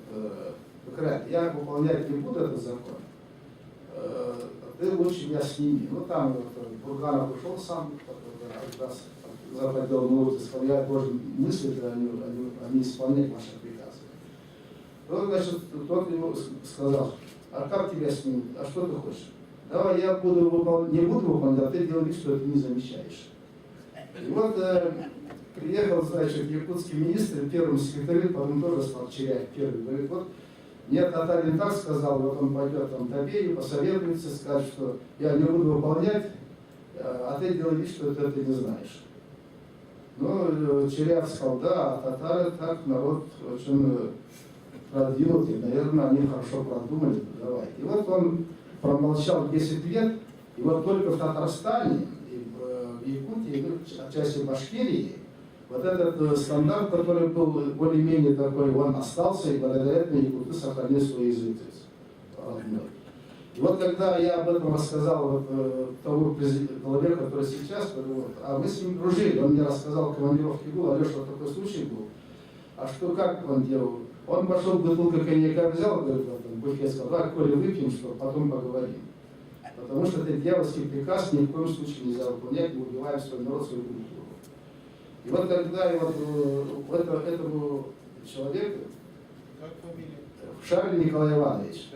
я выполнять не буду этот закон, ты лучше меня сними. Ну там вот, Бурганов ушел сам, западел на улице, сказал, я должен мыслить, а не исполнять ваши приказы. Ну, значит, тот ему сказал, а как тебя снимут, а что ты хочешь? Давай я буду не буду выполнять, а ты делай вид, что ты не замечаешь. И вот приехал, значит, якутский министр, первым секретарем, потом тоже стал Черяев первый, говорит, вот мне Татарин так сказал, вот он пойдет там Табею, посоветуется, скажет, что я не буду выполнять, а ты делай вид, что ты это не знаешь. Ну, Черяев сказал, да, а татары так, народ очень продвинутый, наверное, они хорошо продумали, давай. И вот он промолчал 10 лет, и вот только в Татарстане, и в Якутии, и в отчасти Башкирии, вот этот стандарт, который был более-менее такой, он остался, и благодаря этому якуты сохранили свой язык родной. И вот когда я об этом рассказал тому человеку, который сейчас, вот, а мы с ним дружили, он мне рассказал, командировки был, Алеша, такой случай был, а что, как он делал? Он пошел, бутылку коньяка взял, говорит, в буфет, сказал, давай, Коля, выпьем, что потом поговорим. Потому что это дьявольский приказ ни в коем случае нельзя выполнять, мы убиваем свой народ, свою культуру. И вот когда вот этому человеку, Как фамилия? Шарль Николай Иванович,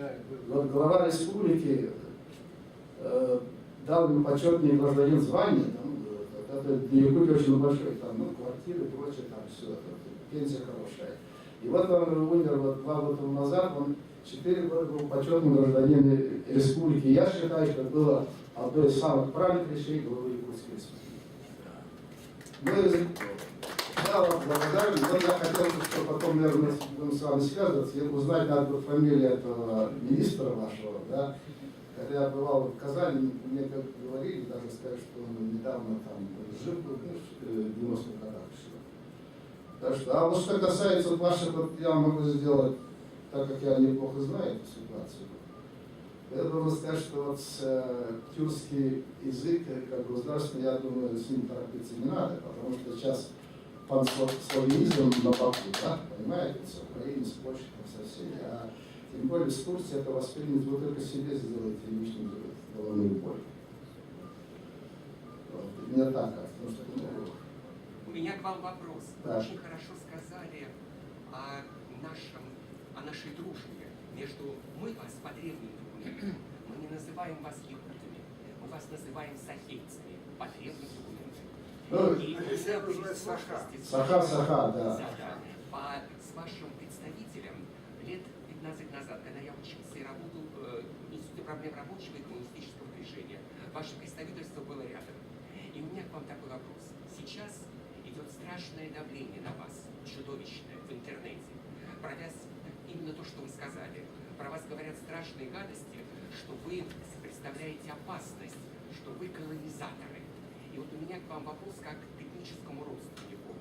вот глава республики дал ему почетный гражданин звание, там, это для Якутии очень большой, там, ну, квартиры, прочее, там все, пенсия хорошая. И вот он умер вот 2 года назад, он 4 года был почетным гражданином республики. Я считаю, что это было одно из самых правильных решений главы Якутской республики. Да, вот, благодарен. Вот я хотел, что потом, наверное, будем с вами связываться, и узнать надо фамилию этого министра вашего, да. Когда я бывал в Казани, мне как говорили, даже сказать, что он недавно там жив был, в 90-х годах еще. Так что, а вот что касается ваших, вот я могу сделать, так как я неплохо знаю эту ситуацию, я должен сказать, что вот тюркский язык, как государственный, я думаю, с ним торопиться не надо, потому что сейчас панславянизм на боку, да, понимаете, с Украиной, с Польшей, со всеми, а тем более с Турцией это воспринять, вы только себе сделаете лишнюю головную боль. Вот. Мне так, потому что... У меня к вам вопрос. Вы Да. очень хорошо сказали о нашей дружбе между... Мы вас по древним документам, мы не называем вас якутами, мы вас называем сахейцами по древним документам. Ну, И если называть Саха. Саха, да. С вашим представителем лет 15 назад, когда я учился и работал в Институте проблем рабочего и коммунистического движения, ваше представительство было рядом. И у меня к вам такой вопрос. Сейчас идет страшное давление на вас, чудовищное, в интернете. Про вас именно то, что вы сказали. Про вас говорят страшные гадости, что вы представляете опасность, что вы колонизаторы. И вот у меня к вам вопрос как к этническому родственнику.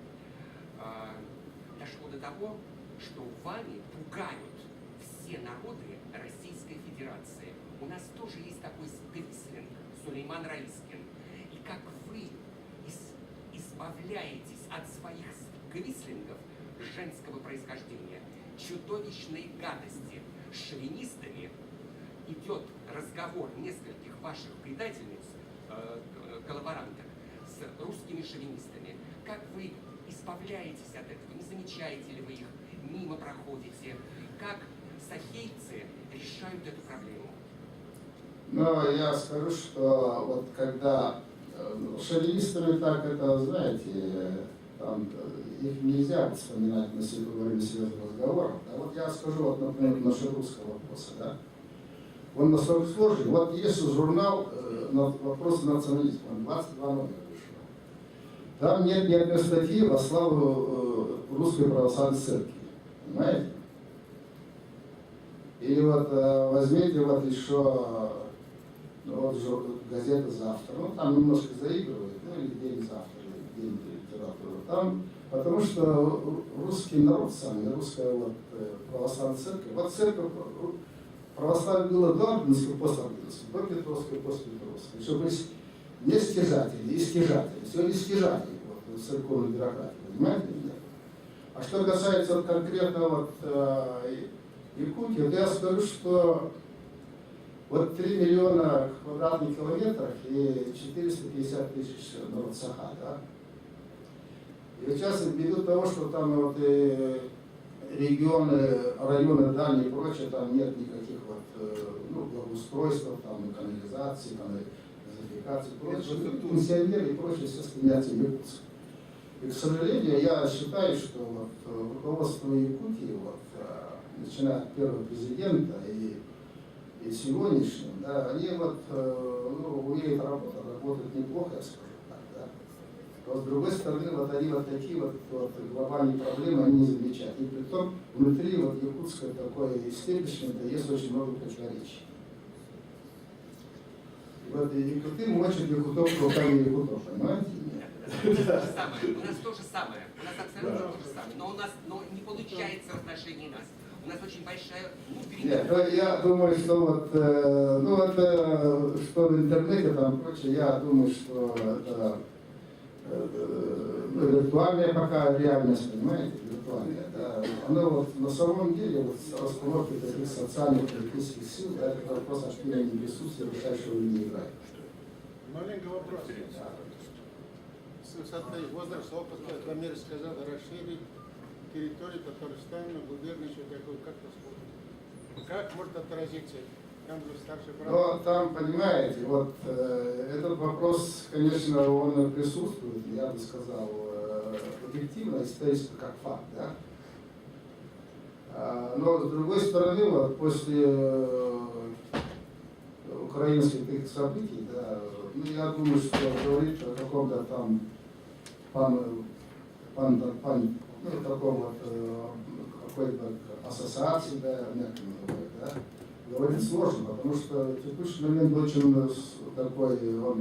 Дошло до того, что вами пугают все народы Российской Федерации. У нас тоже есть такой гвислинг, Сулейман Раискин. И как вы избавляетесь от своих гвислингов женского происхождения, чудовищной гадости с шовинистами, идет разговор нескольких ваших предательниц, коллаборанток, с русскими шовинистами. Как вы избавляетесь от этого? Не замечаете ли вы их? Мимо проходите? Как сахейцы решают эту проблему? Но я скажу, что вот когда шовинистами так это, знаете, там, их нельзя вспоминать во время серьезных разговоров. А вот я скажу, вот, например, насчет русского вопроса, да. Он настолько сложный. Вот есть журнал «Вопросы национализма», он 22 номера вышел. Там нет ни одной статьи во славу Русской Православной Церкви. Понимаете? Или вот возьмите вот еще вот, газета «Завтра». Ну, там немножко заигрывают, ну, или «День завтра», или «День литературы». Там, потому что русский народ сам, русская вот, православная церковь. Вот церковь православие было до Ордынской, после Ордынской, до Петровской, после Петровской. Еще были не стяжатели, и стяжатели. Сегодня стяжатели вот, в церковной бюрократии, понимаете меня? А что касается вот, конкретно вот, Якутии, то я скажу, что вот 3 миллиона квадратных километров и 450 тысяч народ Саха, да? И сейчас ввиду того, что там вот регионы, районы дальние и прочее, там нет никаких вот, ну, благоустройств, там, канализации, там, газификации, прочее. Пенсионеры и прочее все стремятся в Якутск. И, к сожалению, я считаю, что вот, руководство Якутии, вот, начиная от первого президента и сегодняшним, да, они вот, ну, умеют работать неплохо, я скажу так, да. Но с другой стороны, вот они вот такие вот глобальные проблемы они не замечают. И при том, внутри вот якутского такой истеблишмента есть очень много противоречий. Вот, и крутым мочат якутов руками якутов, понимаете? У нас то же самое, у нас то же самое, у нас абсолютно то же самое, но не получается в отношении нас. У нас очень большая внутренняя... Нет, я думаю, что вот, ну это, что в интернете там прочее, я думаю, что это виртуальная пока реальность, понимаете, виртуальная, да. Оно вот на самом деле вот расстановки таких социальных политических сил, да, это вопрос общения не присутствия, решающего не играет. Маленький вопрос. С высоты возраста опыта Дамир сказал расширить территорию Татарстана, губернию, что такое, как посмотрим. Как может отразиться? Там же старший брат. Но там, понимаете, вот этот вопрос, конечно, он присутствует, я бы сказал, объективно, исторически как факт, да. Но с другой стороны, вот после украинских таких событий, да, ну, я думаю, что говорить о каком-то там ну, таком вот какой-то ассоциации, да, да, говорить сложно, потому что текущий момент очень такой, он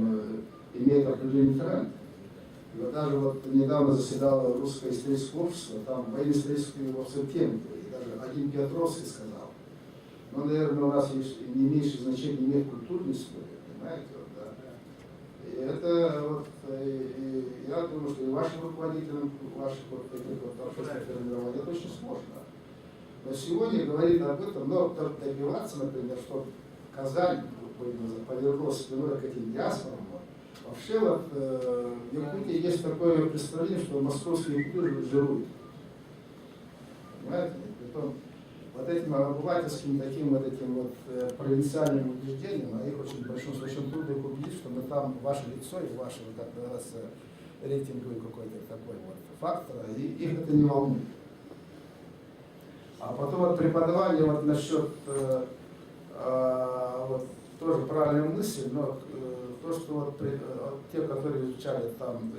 имеет определенный тренд. И вот даже вот недавно заседало Русское историческое общество, там военно-исторические его все темы, и даже один Петровский сказал, ну, наверное, у нас есть не меньшее значение имеет культурная история, понимаете, вот, да. И это вот, и я думаю, что и вашим руководителям, ваших вот таких вот общественных формирований, это очень сложно. Но сегодня говорит об этом, но добиваться, например, что Казань повернулась спиной к этим диаспорам. Вообще вот в Якутии есть такое представление, что московские якуты жируют. Понимаете? Притом, вот этим обывательским таким вот этим вот провинциальным убеждением, а их очень большинство, очень трудно их убедить, что мы там ваше лицо и ваше, как называется, рейтинговый какой-то такой вот фактор, и их это не волнует. А потом вот преподавание вот насчет вот, тоже правильная мысль, но то, что вот те, которые изучали там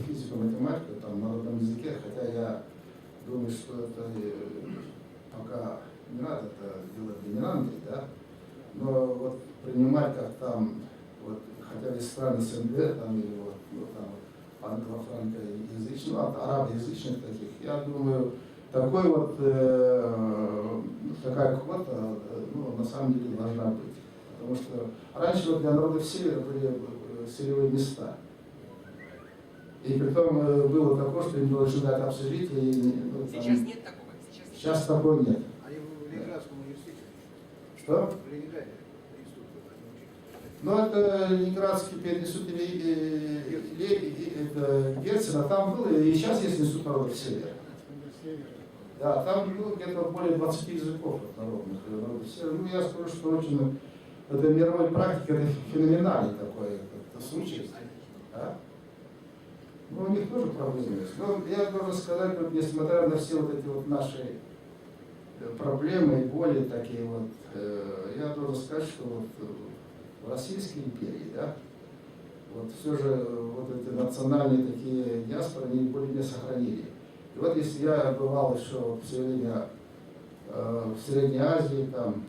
физику, математику, там на народном языке, хотя я думаю, что это пока не надо это делать доминантой, да, но вот принимать как там, вот, хотя бы страны СНГ, там, или вот, ну, там, англо-франкоязычных, арабоязычных таких, я думаю, такой вот, такая квота, ну, на самом деле должна быть. Потому что раньше вот для народов Севера были селевые места. И притом было такое, что им должны дать общежитие. Ну, Сейчас нет такого. Сейчас такого нет. Они в Ленинградском университете. Что? В Ленинграде институт. Ну, это Ленинградский институт Герцена, там был, и сейчас есть институт народов Севера. Да, там было где-то более 20 языков народных. Ну, я скажу, что очень, это мировой практика, это феноменальный такой случай. Да? Ну, у них тоже проблемы есть. Но я должен сказать, вот, несмотря на все вот эти вот наши проблемы и боли такие вот, я должен сказать, что вот в Российской империи, да, вот все же вот эти национальные такие диаспоры, они более-менее сохранили. И вот если я бывал еще все время в Средней Азии, там,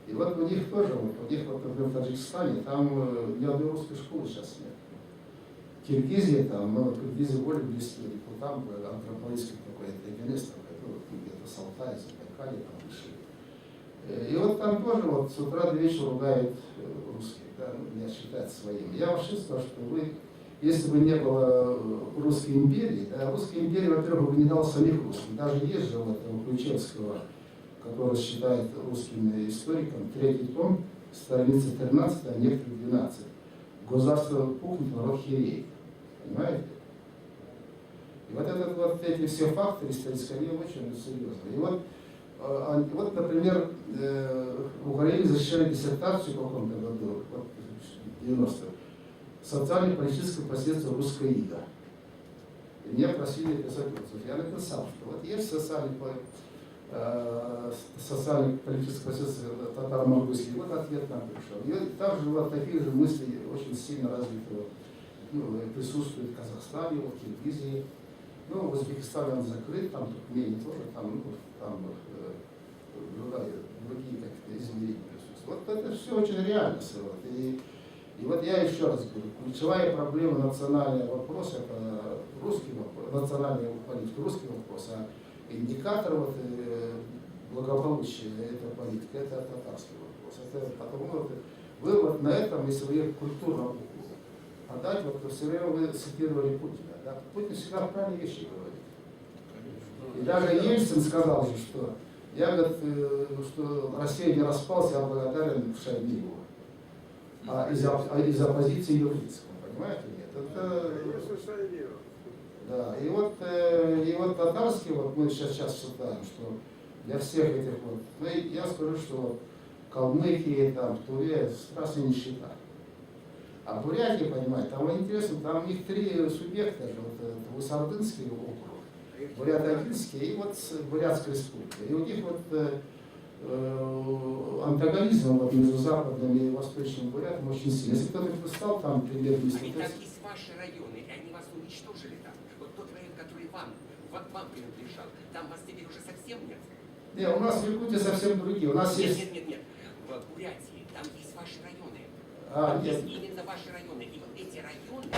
и вот у них тоже, вот, у них, вот, например, в Таджикистане, там ни одной русской школы сейчас нет. Киргизия, там, ну, Киргизия более близкие, там антропологический какой-то регионист, где-то с Алтая, Забайкалье, там вышли. И вот там тоже вот с утра до вечера ругают русских, да, меня считают своим. Я вообще сказал, что вы, если бы не было Русской империи, да, Русская империя, во-первых, бы не дала самих русских. Даже есть же вот у Ключевского, который считает русским историком, 3-й том, страница 13, а некоторые 12. Государство пухнет, народ хереет. Понимаете? И вот эти все факторы исторические, они очень серьезные. И вот, например, в Украине защищали диссертацию в каком-то году, вот, в 90-х, социально-политическое последствие русской ига. И меня просили писать отзыв. Я написал, что вот есть социально-политическое последствие татаро-монгольских, вот ответ нам пришел. И там же вот такие же мысли очень сильно развиты, присутствуют в Казахстане, в Киргизии. Ну, в Узбекистане он закрыт, там Туркмении тоже, там другие какие-то измерения присутствуют. Вот это все очень реально. И вот я еще раз говорю, ключевая проблема национального вопроса, это русский вопрос, национальная политика, русский вопрос, а индикатор благополучия этой политики, это татарский вопрос. Это потому, вы вот на этом, если вы культурно отдать, вот все время вы цитировали Путина. Да? Путин всегда правильные вещи говорит. И даже Ельцин сказал же, что я говорю, что Россия не распалась, я благодарен Шойгу. Из оппозиции Юрицкого, понимаете? Нет, это... Да, и вот татарский, вот мы сейчас считаем, что для всех этих вот, ну, я скажу, что Калмыкия, там, Туве, страшная нищета. А Бурятия, понимаете, там интересно, там у них 3 субъекта, вот, Высардынский округ, Бурято-Агинский и вот Бурятская республика. И у них вот антагонизм вот, между западными и восточными бурятами очень сильный. Если кто-то стал там премьер-министр... А ведь там есть ваши районы, и они вас уничтожили там. Вот тот район, который вам принадлежал, там вас теперь уже совсем нет? Нет, у нас в Якутии совсем другие. У нас нет, есть... Нет. В Бурятии там есть ваши районы. Там есть именно ваши районы. И вот эти районы,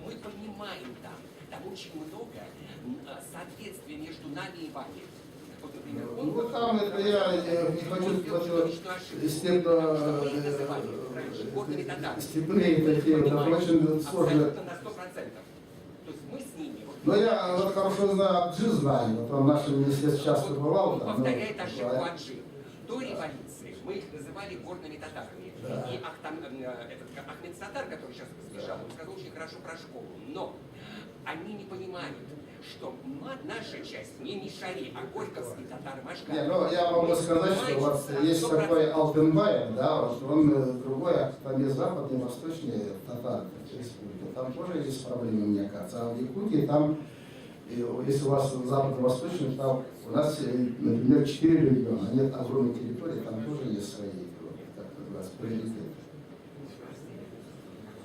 мы понимаем там очень много соответствия между нами и вами. Вот, например, ну, там это я не хочу степные такие, это очень сложно. Абсолютно на 100%. То есть мы с ними... Но я вот хорошо знаю Аджи, знаю, вот он в нашем министерстве часто бывал. Он повторяет ошибку Аджи. До революции мы их называли горными татарами. Да. И Ахмед Сатар, который сейчас сбежал, он сказал очень хорошо про школу. Но они не понимают, что наша часть не Мишари, а Горьковский татар-машкар. Не, ну я могу сказать, что вот есть такой Алтынбаев, да, вот он другой, там есть западные, восточные татары, республики, там тоже есть проблемы, мне кажется. А в Якутии там, если у вас западно-восточный, там у нас, например, 4 региона, нет огромной территории, там тоже есть свои, как называется, приоритеты.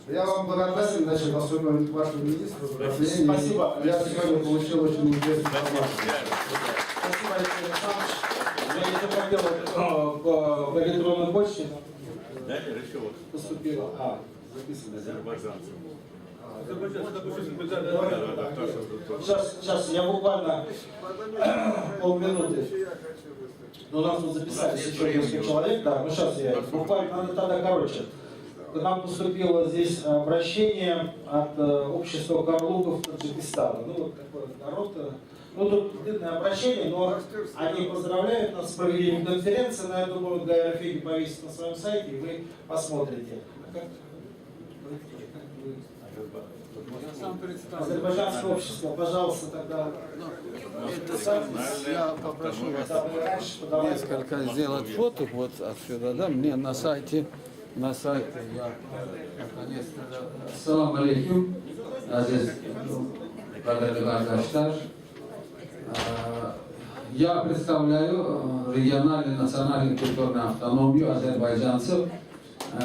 Я вам благодарен, значит, особенно вашему министру. Спасибо. Я сегодня получил очень интересную информацию. Спасибо, Алексей Александрович. Я это проделал по электронной почте. Дальше еще вот. Поступило. Записано. Азербайджанцев. Сейчас, я буквально полминуты. Ну, у нас тут записались еще несколько человек, да, ну сейчас я буквально, надо тогда короче. К нам поступило здесь обращение от общества карлуков Таджикистана. Ну, вот такой народ. Ну, тут длинное обращение, но они поздравляют нас с проведением конференции. Но я думаю, Гай Рафиги повесит на своем сайте, и вы посмотрите. Азербайджанское общество, пожалуйста, тогда. Я попрошу вас несколько сделать фото вот отсюда, да, мне на сайте я наконец-то... Assalamu alaikum, aziz qadrli qardoshlar. Я представляю региональную национальную культурную автономию азербайджанцев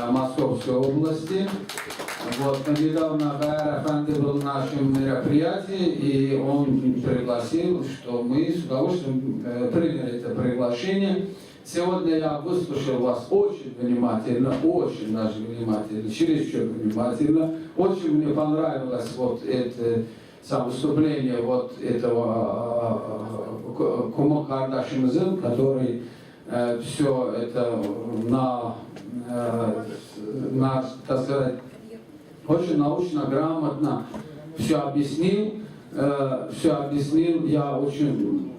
Московской области. Вот, недавно Гайар Афанди был в нашем мероприятии, и он пригласил, что мы с удовольствием приняли это приглашение. Сегодня я выслушал вас очень внимательно, очень даже внимательно, чересчур внимательно. Очень мне понравилось вот это выступление вот этого Кумок Кардашимзин, который все это так сказать, очень научно, грамотно все объяснил. Я очень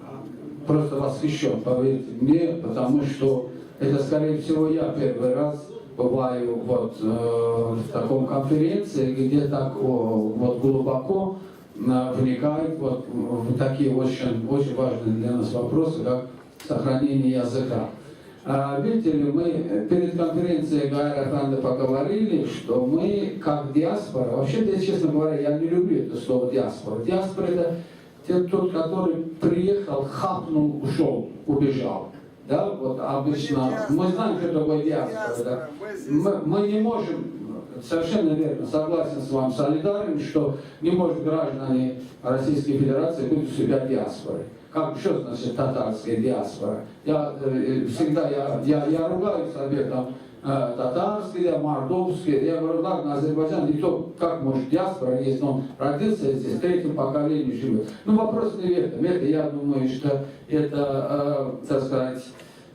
просто восхищен, поверьте мне, потому что это, скорее всего, я первый раз бываю вот в таком конференции, где так вот глубоко вникают вот в такие очень, очень важные для нас вопросы, как сохранение языка. Видите ли, мы перед конференцией Гая Рафанды поговорили, что мы как диаспора, вообще-то, честно говоря, я не люблю это слово диаспора. Диаспора это тот, который приехал, хапнул, ушел, убежал. Да, вот обычно, мы знаем, что такое диаспора. Да? Мы не можем, совершенно верно, согласен с вами, солидарен, что не может граждане Российской Федерации быть у себя диаспорой. Что значит татарская диаспора? Я всегда ругаюсь объектом татарские, мордовские. Я говорю, ладно, Азербайджан, никто, как может диаспора, если он родился здесь, третьем поколении живет. Ну, вопрос не в этом. Это, я думаю, что это, так сказать,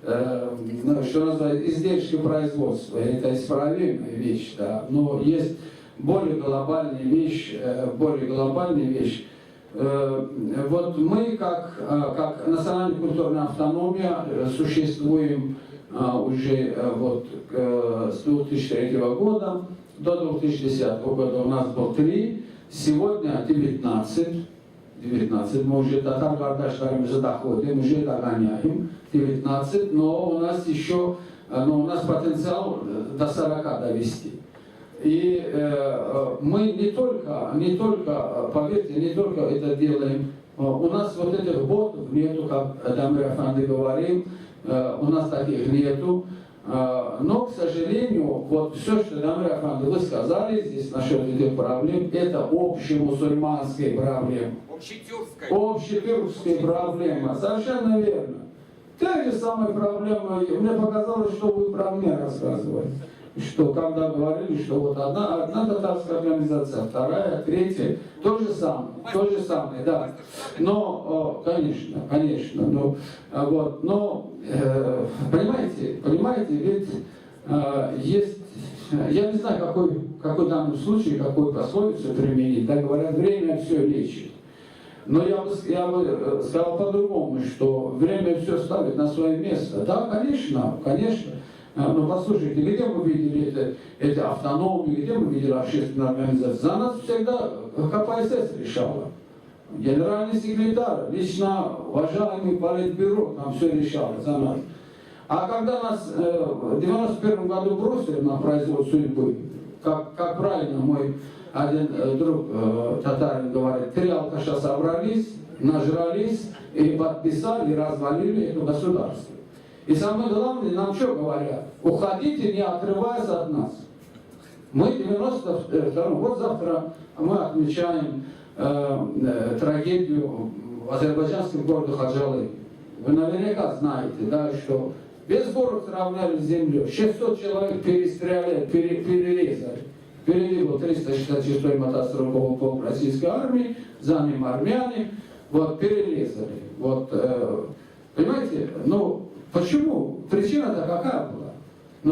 что называется, издержки производства. Это исправимая вещь, да. Но есть более глобальная вещь, Вот мы, как национальная культурная автономия, существуем уже вот с 2003 года до 2010 года у нас было 3, сегодня 19, мы уже до Таргардашками уже доходим, уже догоняем, 19, но у нас еще, у нас потенциал до 40 довести. И мы не только, поверьте, не только это делаем, у нас вот этих ботов нету, как Дамир Афанди говорил, у нас таких нету, но, к сожалению, вот все, что Дамир Афанди вы сказали здесь насчет этих проблем, это общемусульманские проблемы. Общетюркская проблема, совершенно верно. Та же самая проблема, мне показалось, что вы про меня рассказывали. Что когда говорили, что вот одна татарская организация, вторая, третья, то же самое, да. Но, конечно, понимаете, ведь есть, я не знаю, какой в данном случае, какой пословицу применить, да, говорят, время все лечит. Но я бы сказал по-другому, что время все ставит на свое место. Да, конечно. Но послушайте, где мы видели эти автономии, где мы видели общественные организации? За нас всегда КПСС решала. Генеральный секретарь, лично уважаемый политбюро, там все решало за нас. А когда нас в 91 году бросили на произвол судьбы, как правильно мой один друг татарин говорит, 3 алкаша собрались, нажрались и подписали, и развалили это государство. И самое главное, нам что говорят? Уходите, не отрываясь от нас. Мы 92-м, вот завтра мы отмечаем трагедию в азербайджанском городе Хаджалы. Вы наверняка знаете, да, что весь город сравняли с землей. 600 человек перестреляли, перерезали. Впереди был 366-й мотострелковый полк российской армии, за ним армяне, вот перерезали. Вот, понимаете, почему? Причина-то какая была?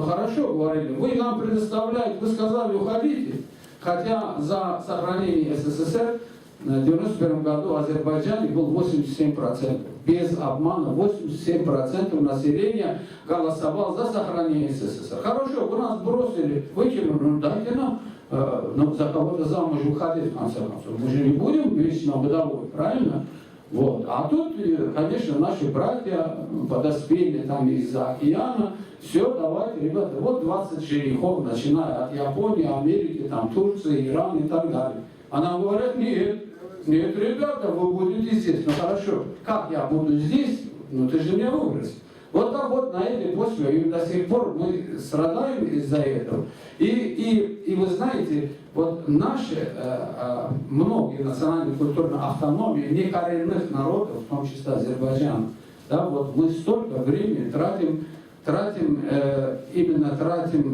Хорошо, говорили, вы нам предоставляете, вы сказали, уходите. Хотя за сохранение СССР в 1991 году в Азербайджане был 87%. Без обмана 87% населения голосовало за сохранение СССР. Хорошо, вы нас бросили, выкинули, дайте нам за кого-то замуж уходить в конце концов. Мы же не будем вечно вдовой, правильно? Вот. А тут, конечно, наши братья подоспели там из-за океана. Все, давайте, ребята, вот 20 женихов, начиная от Японии, Америки, там, Турции, Ирана и так далее. А нам говорят, нет, ребята, вы будете здесь. Хорошо, как я буду здесь? Ты же меня выбросишь. Вот так вот на этой почве, и до сих пор мы страдаем из-за этого. И вы знаете, вот наши многие национальные культурные автономии некоренных народов, в том числе Азербайджана, да, вот мы столько времени тратим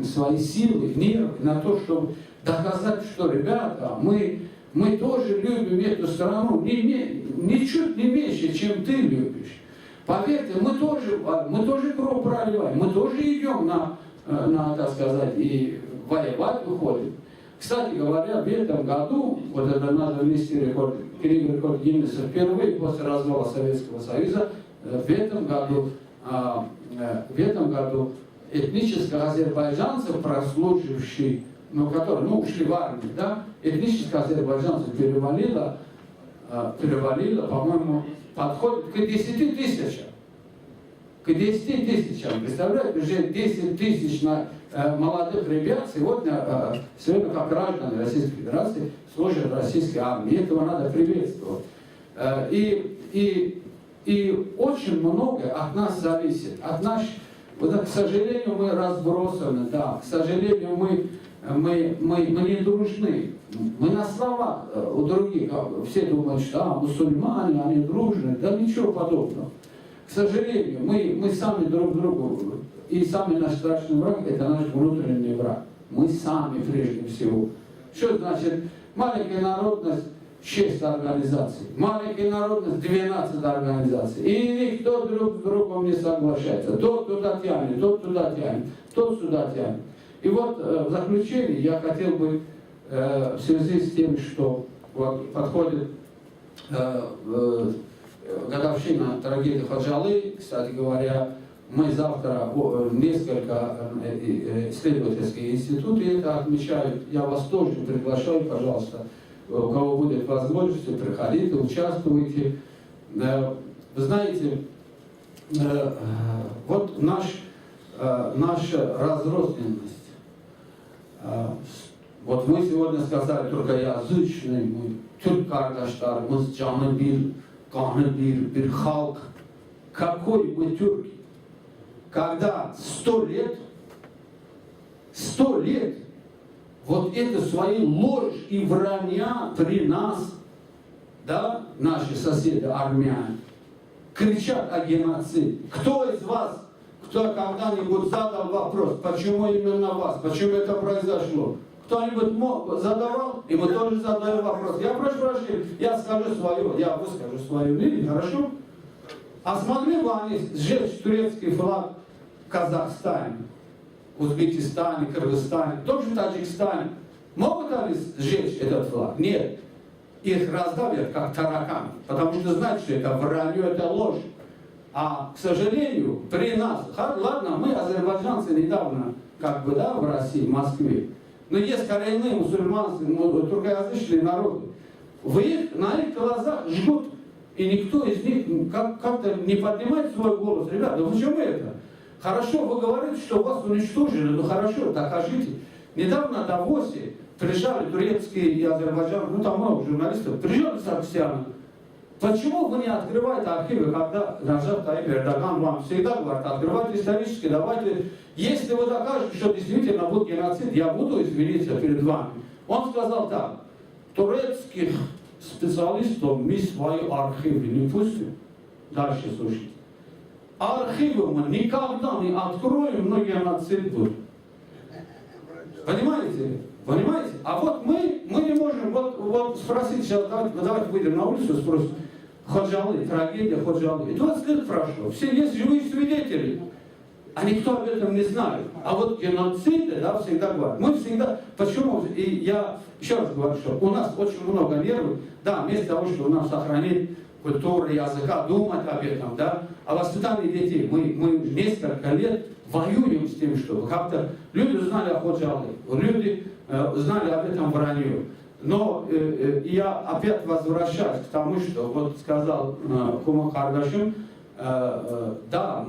свои силы, нервы на то, чтобы доказать, что, ребята, мы тоже любим эту страну, ничуть не меньше, чем ты любишь. Поверьте, мы тоже кровь проливаем, мы тоже идем так сказать, и воевать выходим. Кстати говоря, в этом году, вот это надо внести книгу рекорд Гиннесса, впервые после развала Советского Союза, в этом году этнических азербайджанцев, прослуживших, которые ушли в армию, да, этнических азербайджанцев перевалило перевалило, по-моему, подходит к 10 тысячам. К 10 тысячам. Представляете, уже 10 тысяч молодых ребят сегодня как граждане Российской Федерации служат в российской армии. Этого надо приветствовать. И очень многое от нас зависит. От наших, вот, к сожалению, мы разбросаны, да, к сожалению, мы не дружны. Мы на словах у других, все думают, что мусульмане, они дружны. Да ничего подобного. К сожалению, мы сами друг другу, и самый наш страшный враг, это наш внутренний враг. Мы сами прежде всего. Что значит маленькая народность, 6 организаций, маленькая народность, 12 организаций. И никто друг с другом не соглашается. Тот туда тянет, тот туда тянет, тот сюда тянет. И вот в заключение я хотел бы в связи с тем, что вот подходит годовщина трагедии Ходжалы, кстати говоря, мы завтра несколько исследовательских институтов это отмечают. Я вас тоже приглашаю, пожалуйста, у кого будет возможность, приходите, участвуйте. Вы знаете, вот наша разрозненность. Вот мы сегодня сказали туркоязычный, мы türk kardeşlerimiz, canı kanı bir halk. Какой мы тюрки? Когда 100 лет, вот это свои ложь и вранья при нас, да, наши соседи, армяне, кричат о геноциде. Кто из вас, кто когда-нибудь задал вопрос, почему именно вас, почему это произошло? Кто-нибудь задавал? И мы тоже задаем вопрос. Я прошу прощения, я скажу свое, я выскажу свое мнение, хорошо? А смогли бы они сжечь турецкий флаг в Казахстане, Узбекистане, Кыргызстане, в том же Таджикистане? Могут они сжечь этот флаг? Нет. Их раздавят, как тараканы, потому что знают, что это вранье, это ложь. А, к сожалению, при нас, ладно, мы, азербайджанцы, недавно, в России, в Москве, но есть коренные мусульманские, туркоязычные народы. На их глазах жгут, и никто из них как-то не поднимает свой голос. Ребята, ну почему это? Хорошо, вы говорите, что вас уничтожили, ну хорошо, докажите. Недавно в Давосе приезжали турецкие и азербайджанцы, там много журналистов, приезжали сарксяне. Почему вы не открываете архивы, когда Раджаб Таyyip Эрдоган вам всегда говорит, открывайте исторически, давайте, если вы докажете, что действительно будет геноцид, я буду извиниться перед вами. Он сказал так, турецких специалистов мы свои архивы не пустим. Дальше слушайте. Архивы мы никогда не откроем, но геноцид будет. Понимаете? Понимаете? А вот мы не можем вот спросить сейчас, давайте выйдем на улицу и спросим, Ходжалы, трагедия Ходжалы. И 20 лет прошло, все есть живые свидетели. А никто об этом не знает. А вот геноциды, да, всегда говорят. Мы всегда, почему, и я еще раз говорю, что у нас очень много нервов, да, вместо того, чтобы нам сохранить культуру, языка, думать об этом, да, о воспитании детей. Мы несколько лет воюем с тем, что как-то люди знали о Ходжалы, люди знали об этом вранье. Но я опять возвращаюсь к тому, что вот сказал Кума Кардашин, да,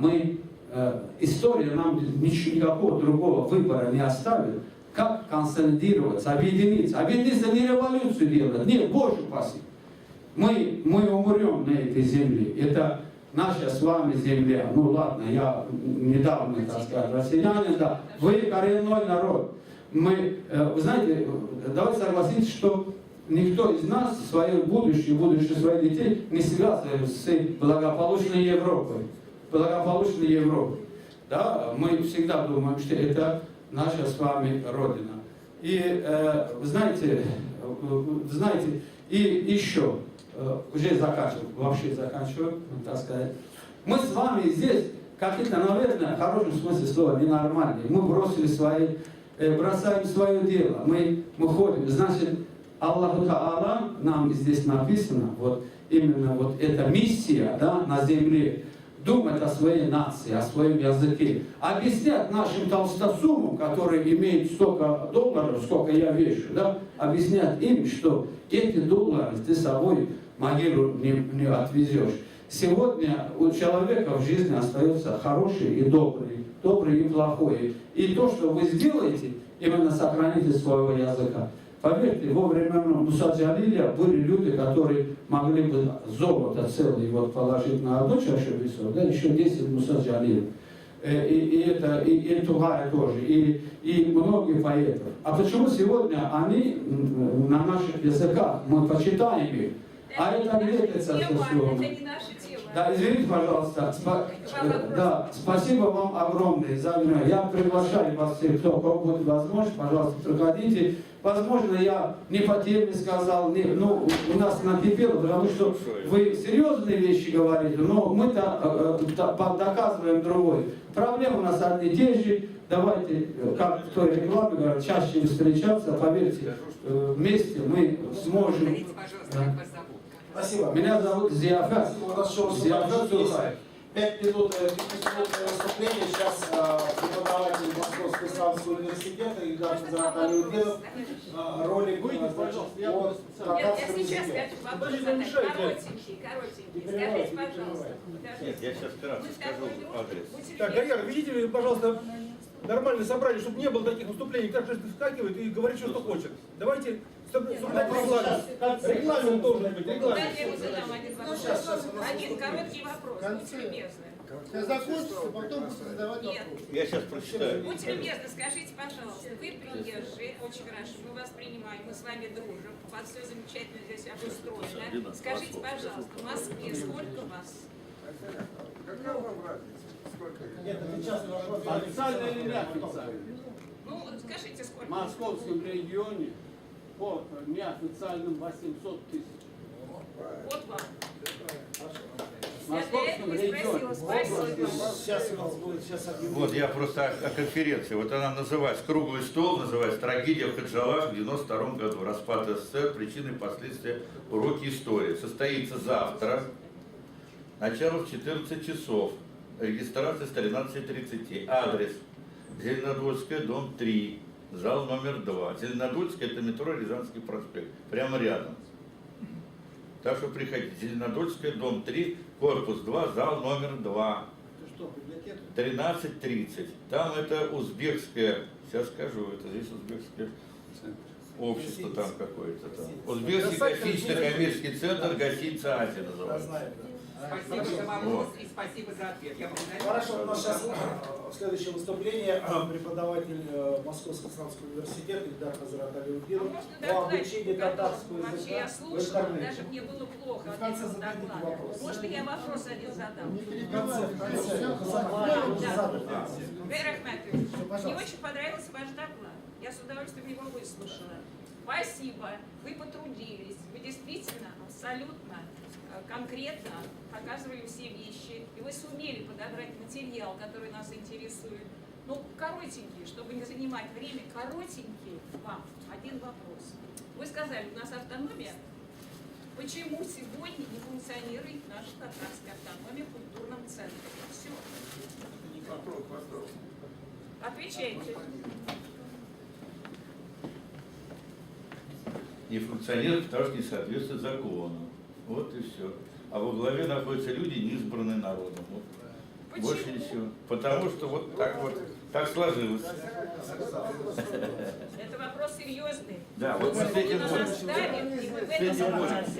история нам никакого другого выбора не оставит, как консолидироваться, объединиться. Объединиться не революцию делать, нет, Боже упаси. Мы умрем на этой земле. Это наша с вами земля. Ну ладно, я недавно, так сказать, россиянин, да. Вы коренной народ. Вы знаете, давайте согласитесь, что никто из нас свое будущее своих детей не связывает с благополучной Европой. Благополучной Европой. Да? Мы всегда думаем, что это наша с вами Родина. И знаете, и еще, уже заканчиваю, так сказать, мы с вами здесь какие-то, наверное, в хорошем смысле слова, ненормальные. Мы бросаем свое дело, мы ходим. Значит, Аллаху Та'ала, нам здесь написано, вот именно вот эта миссия, да, на земле, думать о своей нации, о своем языке, объяснять нашим толстосумам, которые имеют столько долларов, сколько я вешу, да, объяснять им, что эти доллары ты с собой могилу не отвезешь. Сегодня у человека в жизни остается хороший и добрый, добрый и плохой. И то, что вы сделаете, именно сохраните своего языка. Поверьте, во времена Муса Джалиля были люди, которые могли бы золото целое вот положить на одну чашу весов, да, еще 10 Муса Джалилев. И Тугая тоже, и многие поэтов. А почему сегодня они на наших языках, мы почитаем их, а это лепится со всего. Это не наша тема. Да, извините, пожалуйста. Да, спасибо вам огромное за внимание. Я приглашаю вас всех, кто будет возможность, пожалуйста, приходите. Возможно, я не по теме сказал, ну, у нас накипело, потому что вы серьезные вещи говорите, но мы-то доказываем другое. Проблемы у нас одни и те же. Давайте, как в той рекламе говорят, чаще встречаться, поверьте, вместе мы сможем. Скажите, пожалуйста, как вас зовут? Спасибо. Меня зовут Зиафат. У нас еще Зиафат Турхаев. 5 минут выступления. Сейчас преподаватель Московского исламского университета Ильдар Хазрат Алиудинов ролик о Я сейчас хочу вопрос задать. Коротенький. Скажите, пожалуйста. Нет, я сейчас вкратце скажу адрес. Так, Гаяр, ведите, пожалуйста, нормальное собрание, чтобы не было таких выступлений, как каждый вскакивает и говорит, что хочет. Давайте соблюдать регламент. Регламент должен быть, регламент. Дайте я ему задам один вопрос. Один короткий вопрос. Будьте любезны. Сейчас закончится, потом будете задавать Нет. вопросы. Я сейчас прочитаю. Будьте любезны, скажите, пожалуйста, вы приезжие, очень хорошо, мы вас принимаем, мы с вами дружим, у вас все замечательно здесь обустроено. Скажите, пожалуйста, в Москве сколько вас? Какая вам разница? Сколько? Нет, это частный вопрос. Официально или неофициально? Ну, скажите, сколько? В московском регионе по неофициальным 800 тысяч. Вот вам. В московском регионе. Сейчас у нас будет объявление. Вот я просто о конференции. Вот она называется, круглый стол, называется «Трагедия в Хаджалах в 92 году. Распад СССР, причины и последствия. Уроки истории». Состоится завтра. Начало в 14 часов. Регистрация с 13:30. Адрес: Зеленодольская, дом 3, зал номер 2. Зеленодольская — это метро Рязанский проспект. Прямо рядом. Так что приходите. Зеленодольская, дом 3, корпус 2, зал номер 2. 13:30. Там это узбекское, сейчас скажу, это здесь узбекское общество там какое-то там. Узбекский гостинично-коммерческий центр, гостиница «Азия» называется. Спасибо за вопрос и спасибо за ответ. Я благодарю. Хорошо, у нас сейчас следующее выступление. Преподаватель Московского исламского университета Ильдар Хазрат Алиудинов по обучению татарского Вообще я языка в слушала, даже интернете. мне было плохо В от конце этого зададите доклада. вопрос. Можно я вопрос один задам? Гайр Ахметович, мне очень понравился ваш доклад. Я с удовольствием его выслушала. Спасибо, вы потрудились. Вы действительно абсолютно конкретно показывали все вещи. И вы сумели подобрать материал, который нас интересует. Ну, коротенький, чтобы не занимать время, коротенький вам один вопрос. Вы сказали, у нас автономия. Почему сегодня не функционирует наша татарская автономия в культурном центре? Все. Отвечайте. Не функционирует, потому что не соответствует закону. Вот и все. А во главе находятся люди, не избранные народом. Вот. Больше ничего. Потому что вот так сложилось. Это вопрос серьезный. Да, вот мы с этим нас боремся. оставим, и мы в С этим этом боремся.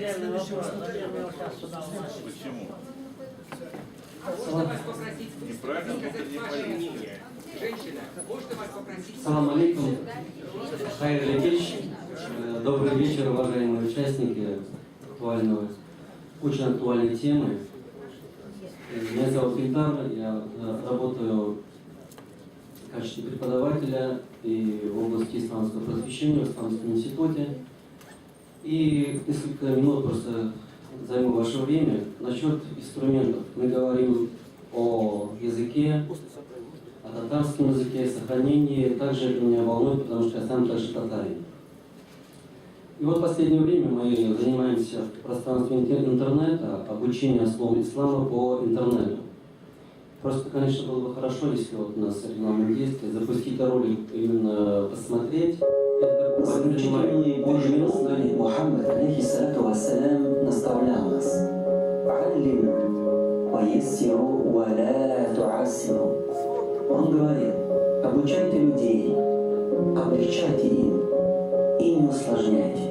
Почему? Можно вас попросить Неправильно, сказать это не ваше понятно. мнение? Женщина, можно вас попросить? Салам алейкум. Хайр Левич. Добрый вечер, уважаемые участники очень актуальной темы. Меня зовут Ильдар, я работаю в качестве преподавателя и в области исламского просвещения в Исламском институте. И несколько минут просто займу ваше время. Насчет инструментов. Мы говорим о языке, о татарском языке, сохранении. Также это меня волнует, потому что я сам также татарин. И вот в последнее время мы занимаемся в пространстве интернета обучением основ ислама по интернету. Просто, конечно, было бы хорошо, если вот у нас регламент действия, запустить ролик, именно посмотреть. Заключительные Божьи знания Мухаммад, алейхиссалату вассалям, наставлял: ويسروا ولا تعسروا. Он говорит, обучайте людей, облегчайте им и не усложняйте.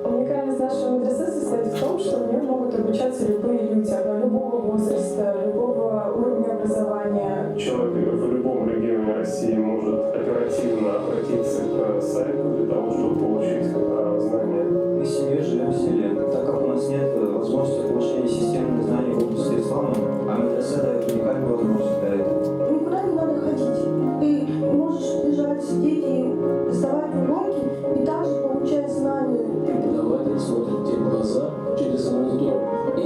Уникальность нашего медресе состоит в том, что в нем могут обучаться любые люди, любого возраста, любого уровня образования. Человек в любом регионе России может оперативно обратиться к сайту для того, чтобы получить знания. Мы в семье живем в селе. Так как у нас нет возможности получения системных знаний в области ислама, а медресе дает уникальную возможность для этого. Никуда не надо ходить. Ты можешь бежать, сидеть и сдавать уроки, и также получать знания. Преподаватель смотрит тебе в глаза через монитор и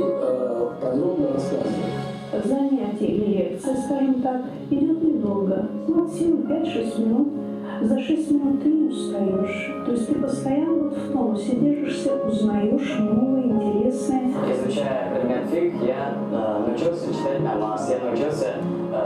подробно рассказывает. Занятие или лекция, скажем так, идет недолго, от силы 5-6 минут. За 6 минут ты не устаешь. То есть ты постоянно вот в тонусе держишься, узнаешь новое, интересное. Изучая предмет фик, я научился читать намаз, я научился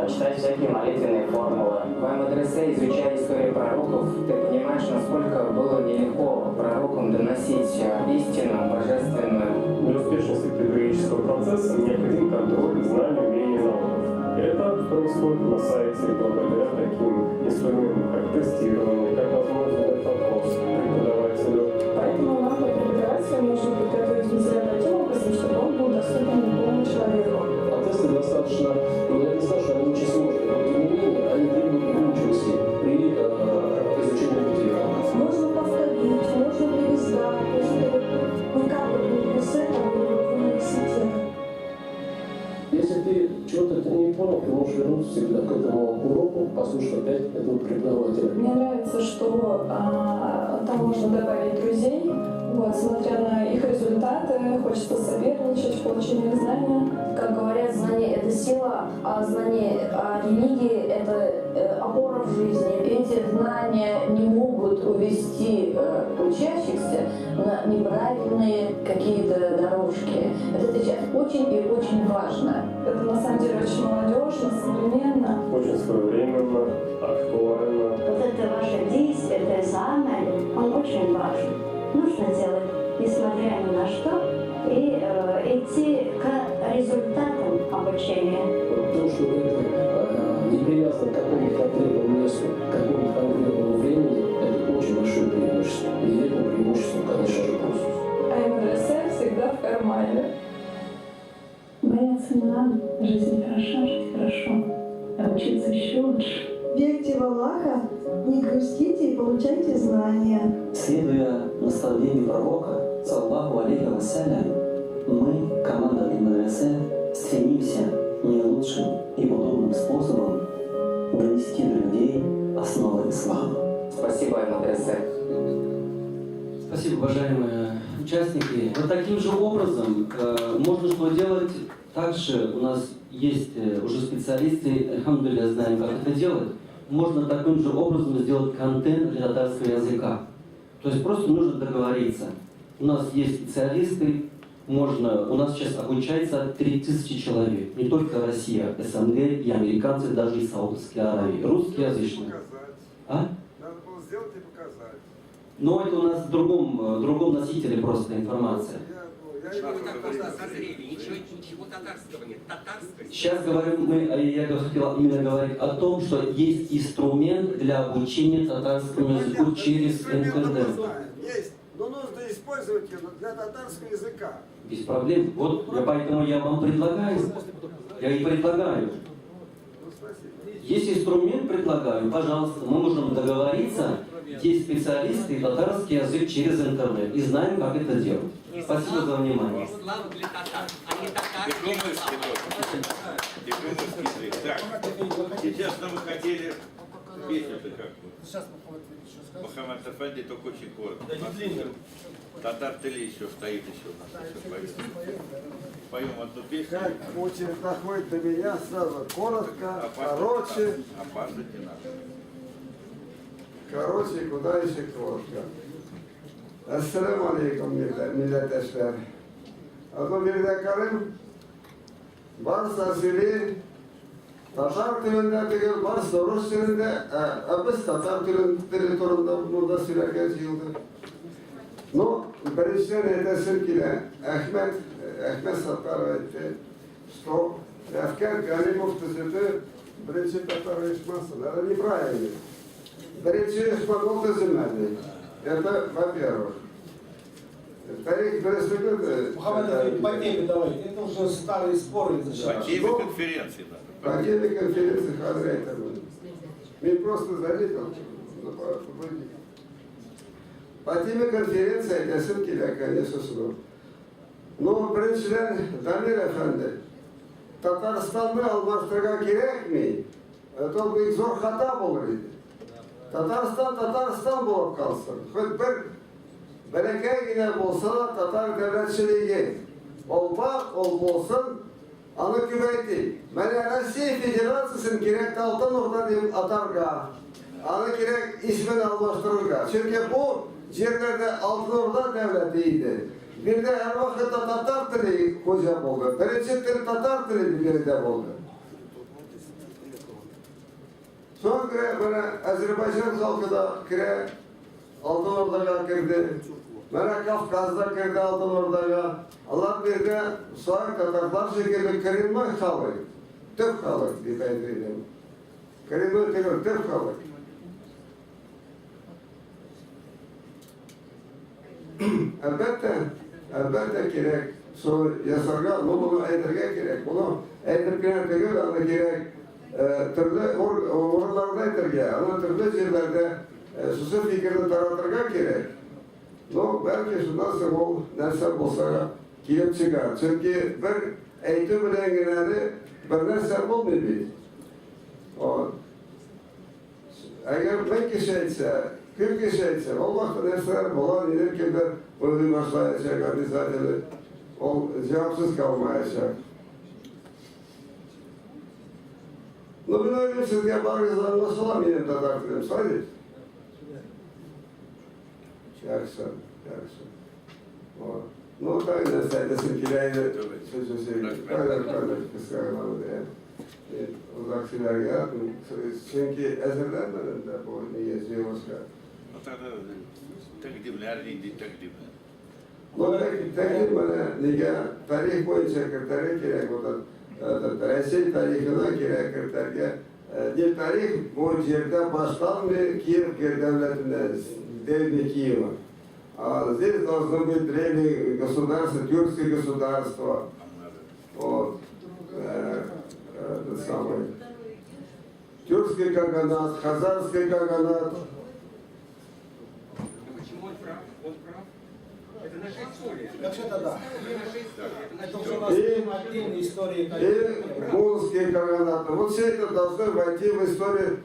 читать всякие молитвенные формулы. В медресе, изучая историю пророков, ты понимаешь, насколько было нелегко пророкам доносить истину божественную. Для успешности педагогического процесса необходим контроль знаний, умений народов. Это происходит на сайте благодаря таким инструментам, как тестирование, как возможность задать вопрос преподавателю. Поэтому нам, как преподавателям, нужно подготовить материал таким образом, чтобы он был доступен любому человеку. А тесты достаточно, я не скажу, что они очень сложные, но тем не менее они требуют внимательности при изучении материала. Можно повторить, можно пересдать, то есть это не как вот в медресе, там, или в университете. Если ты чего-то не понял, ты можешь вернуться всегда к этому уроку, послушать опять этого преподавателя. Мне нравится, что там можно добавить друзей, вот, смотря на их результаты, хочется соперничать в получении знания. Как говорят, знание – это сила, а знание о религии – это опора в жизни. Эти знания не могут увести учащихся на неправильные какие-то дорожки. Это сейчас очень и очень важно. Это на самом деле очень молодежно, современно. Очень своевременно, актуально. Вот это ваше действие, это экзамен, он очень важен. Нужно делать, несмотря ни на что, и идти к результатам обучения. То, что это не привязано к какому-то конкретному месту, к какому-то конкретному времени, это очень большое преимущество. И это преимущество, конечно же, пользуюсь. А медресе всегда в кармане. Бояться не надо, жизнь хороша, жить хорошо, а учиться еще лучше. Верьте в Аллаха, не грустите и получайте знания. Следуя наставлению пророка, саллаху алейхи вассалям, мы, команда медресе, стремимся наилучшим и удобным способом донести до людей основы ислама. Спасибо, медресе. Спасибо, уважаемые участники. Вот таким же образом можно что делать. Также у нас есть уже специалисты, альхамдулилля, знаем, как это делать. Можно таким же образом сделать контент для татарского языка. То есть просто нужно договориться. У нас есть специалисты, у нас сейчас обучается 3000 человек. Не только Россия, СНГ и американцы, даже и Саудовская Аравия. Русскоязычные. А? Надо было сделать и показать. Но это у нас в другом носителе просто информация. Почему вы так просто созрели? Ничего татарского нет. Татарское. Сейчас я хотел именно говорить о том, что есть инструмент для обучения татарскому языку через интернет. Есть, но нужно использовать его для татарского языка. Без проблем. Вот поэтому я вам предлагаю. Я и предлагаю. Есть инструмент, предлагаю, пожалуйста, мы можем договориться. Есть специалисты, татарский язык через интернет. И знаем, как это делать. Спасибо за внимание. Ислам для татар, а не татар. Так, сейчас мы хотели песню-то как бы. Сейчас Мухаммад Афанди только очень коротко. Татар Тели еще стоит еще у нас. Поем одну песню. Как очередь доходит до меня, сразу коротко, короче. Опаздывать не надо. Короче, куда еще коротко. Ассаламу алейкум, милләттәшләр. Adım Mirzakarım, varsa söyleyin, Tatar tilinde değil, varsa Rus tilinde, biz Tatar dili turunda burada söylerken yıldı. No, birisinden edesin ki Ahmet Sattar etti, что Я скажу, они могут это бричи, которые шмасаны. Это неправильно. Бричи шмаготы земельные. Это во-первых. Тарих Бресвигуды... Мухаммед, по теме давайте. Это уже старые споры. По теме конференции, да. По теме конференции Хадрейта. Мне просто заметил. По теме конференции я ссылки для, конечно, сюда. Но, birinchidan, Damir Efendi, Татарстанды алмаштырга керекми, это бик зор хата булыр иде. Татарстан булып калсын. Хоть бер бәләкәй генә булса да татар дәүләтчелеге. Ол бак, ол булсын, аны күбәйтик. Менә Россия Федерациясын кирәк Алтын Урда дип атарга. Аны кирәк исмен алмаштырырга. Чөнки бу җирләрдә Алтын Урда дәүләте иде. Bir de her vakit Tatar dili hoca oldu. Birinci dil Tatar dili bir de oldu. Sonra bana Azerbaycan halkı da kire Altın Orda'ya girdi. Bana Kafkaz'da girdi Altın Orda'ya. Allah bir de sonra Tatarlar şekilde Kırım'ı halı. Türk halı diye belirledim. Kırım'ı Türk halı. Elbette gerek, sonra yasarga, bunu ayırga gerek, bunu ayırga değil, ama gerek türlü oralarda ayırga, ama türlü yerlerde susuz fikrini taratırga gerek. No, belki şundan sonra o nerse bulsa kilip çıkar. Çünkü bir eğitim bilen genelde bir nerse bulmuyor. Eğer ben kişi etse, 40 kişi etse, o vakti nerseler bulan ilir kimler bunu başlayacak, organizasyonu, o cevapsız kalmayacak. No, ben öyle sizce bazılarına soramıyorum da takdirim, sadece. Yaxşı. No, da yine sayedesinin kirayı sözü sevdim. Öyle kıskanmalı diye. Uzak şeyler yaratmıyor. Çünkü ezberlenmeden de bu niye yazıyorsa. Takdimler değil, takdimler. No, takdim bana niye tarih boyunca sekreteri gerek oldu. Resim tarihine gerek sekreterge. Ne tarih bu yerde başlanmıyor Kiev devletinden, devlet Kiyev'a. Здесь должно быть древнее государство, тюркское государство. Вот. Это самое. Тюркский каганат, хазарский каганат. Почему он прав? Он прав. Это наша история. Вообще-то да. Это уже у нас отдельная история. И Волжский каганат. Вот все это должно войти в историю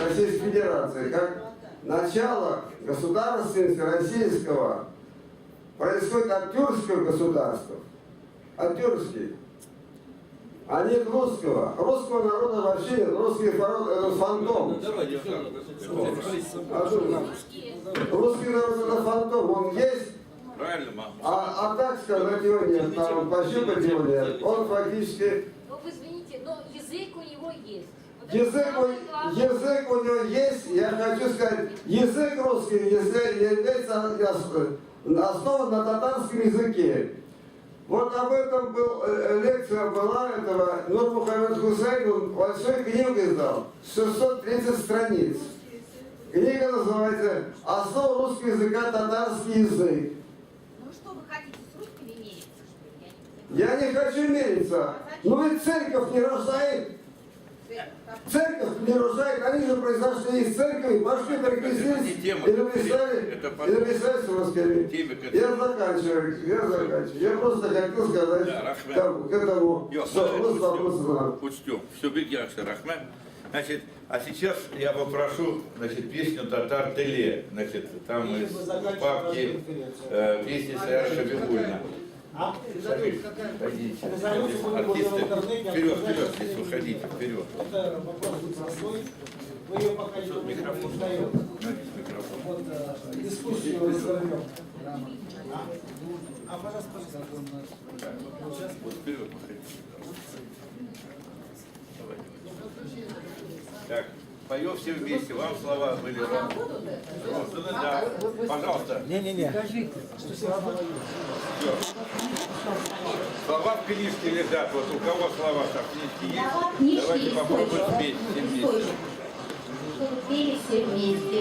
Российской Федерации. Как начало государственности российского происходит от тюркского государства. От тюркских. А нет русского. Русского народа вообще нет. Русский народ это фантом. Русский народ это фантом. Он есть. Правильно, А так сказать его нет. Там пощупать его нет. Он фактически... Ну, вы извините, но язык у него есть. Язык у него есть, я хочу сказать, язык русский является основан на татарском языке. Вот об этом лекция была этого Нур Мухаммед Хусейн, он большой книгу издал, 630 страниц. Книга называется «Основа русского языка, татарский язык». Ну что вы хотите, с русскими мериться, что ли? Я не хочу мериться. Ну ведь церковь не рождает. Церковь не рождает, они же произошли из церкви, пошли, перекрестились и написали с русскими. Я заканчиваю. Я просто хотел сказать к этому, что учтем. Все, бегяшься, Рахман. Значит, а сейчас я попрошу, значит, песню «Татар Теле». Значит, там из папки песни Сая Шабибульна. Пойдите. Артисты, вперед, здесь выходите, вперед. Это вопрос простой. Мы ее пока не узнаем. Вот дискуссию развернем. Пожалуйста. Вот вперед выходите. Так, Поем все вместе. Вам слова были розданы. Да. Пожалуйста. Не-не-не. Всё. Слова в книжке лежат. Вот у кого слова там в книжке есть, давайте попробуем спеть все вместе. Чтобы пели все вместе.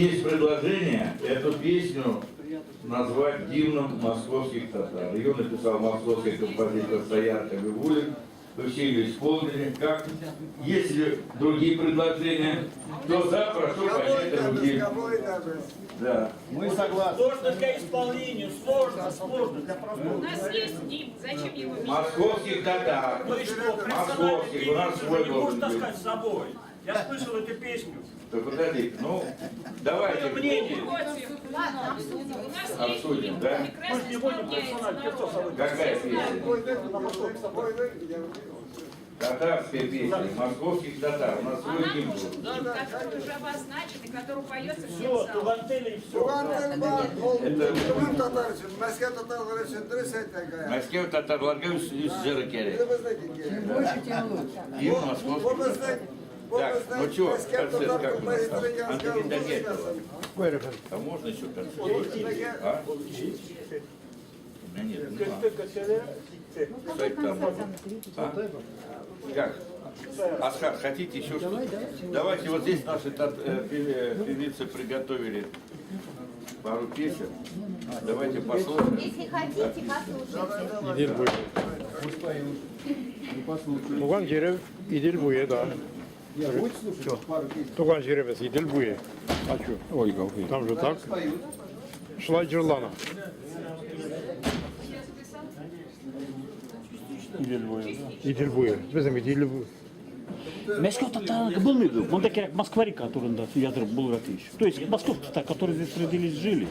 есть предложение эту песню назвать гимном московских татар. Ее написал московский композитор Саяр Хабибуллин. Вы все ее исполнили. Как? Есть ли другие предложения? Кто за, прошу поднять руки. Да. Мы согласны. Сложно для исполнения, сложно для У простого. нас есть гимн, зачем его менять? Московских татар. Ну и что, Московских. У нас свой не можешь должен быть. таскать с собой. Я слышал эту песню. Да подождите, ну, давайте. Мнение. Ладно, обсудим. У нас есть Обсудим, гимн, да? прекрасно исполняется народом. Какая песня? Татарская песня, московских татар. У нас свой Она гимн нужен был. гимн, который уже обозначен и который поется всем Все, залом. Тугантели и все. Мәскеу татарларға үз жыры керек. Гимн московский. Так, ну что, концерт как у нас там? Антонина нет. А можно еще концерт? А? У меня нет, нема. Сайт там. А? Как? Асхат, хотите еще что-то? Давайте, вот здесь наши певицы приготовили пару песен. Давайте послушаем. Если хотите, послушайте. Туган жереб идил буе, да. Туган жеребец идил буе. А что? Ой, там же так. Шла Джерлана. İdil buyu. Bizim idil bu. Мәскеу татары болмайды. Онда керек Москвари, которые ядыр был ратыш. То есть Москов татар, которые здесь родились, жили.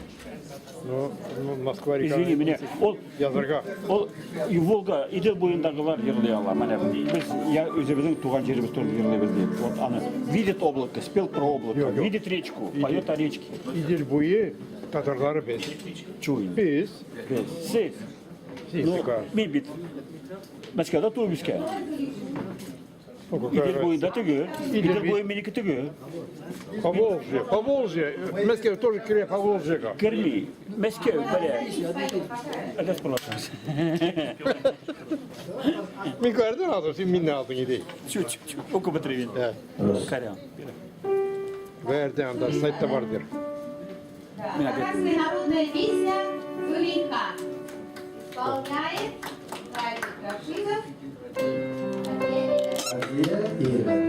Ну, Москва река. Извини меня. Он и Волга идел бойындағылар ерлей ала. Міне біз я өзіміздің туған жеріміз туралы ерлейміз деп. Вот она видит облако, спел про облако, видит речку, поет о речке. İdil buyu Tatarları biz. Чуем. Biz. Siz. Мен бит. Мәскеуде туып өскен. Идел бойында түгел. Идел бойы менікі түгел. Поволжье. Мәскеу тоже кіре Поволжьеға. Кірмей. Мәскеу, бәле. Әдәс боласыңыз. Мен көрдім алдым, сен менен алдың идей. Чуть-чуть. Оку бітірген. Корян. Бәрде анда сайтта бардыр. Татарская народная песня «Зулейха». Исполняет Гарик Рашидов. Yeah.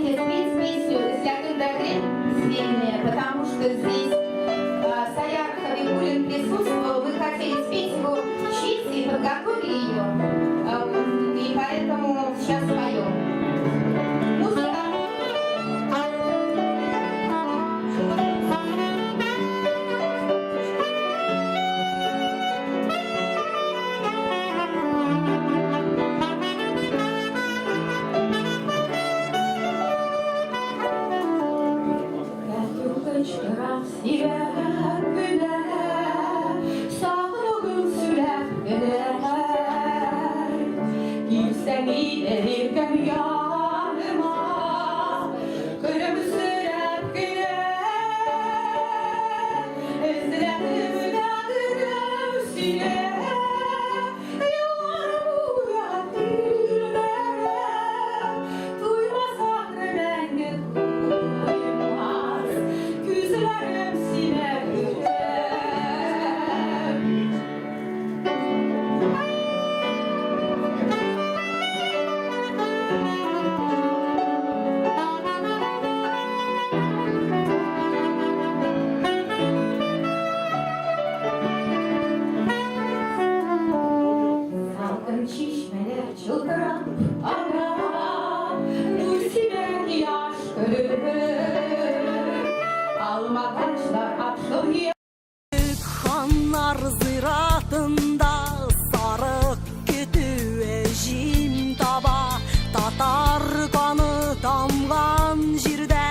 хотите спеть песню «Святым Дагрем» сведения, потому что здесь Саяр Хабибуллин присутствовал, вы хотели спеть его честь и подготовили ее, и поэтому сейчас споем. Музыка. Xanlar zıratında sarık kütüğe jim taba Tatar kanı tamgan jirde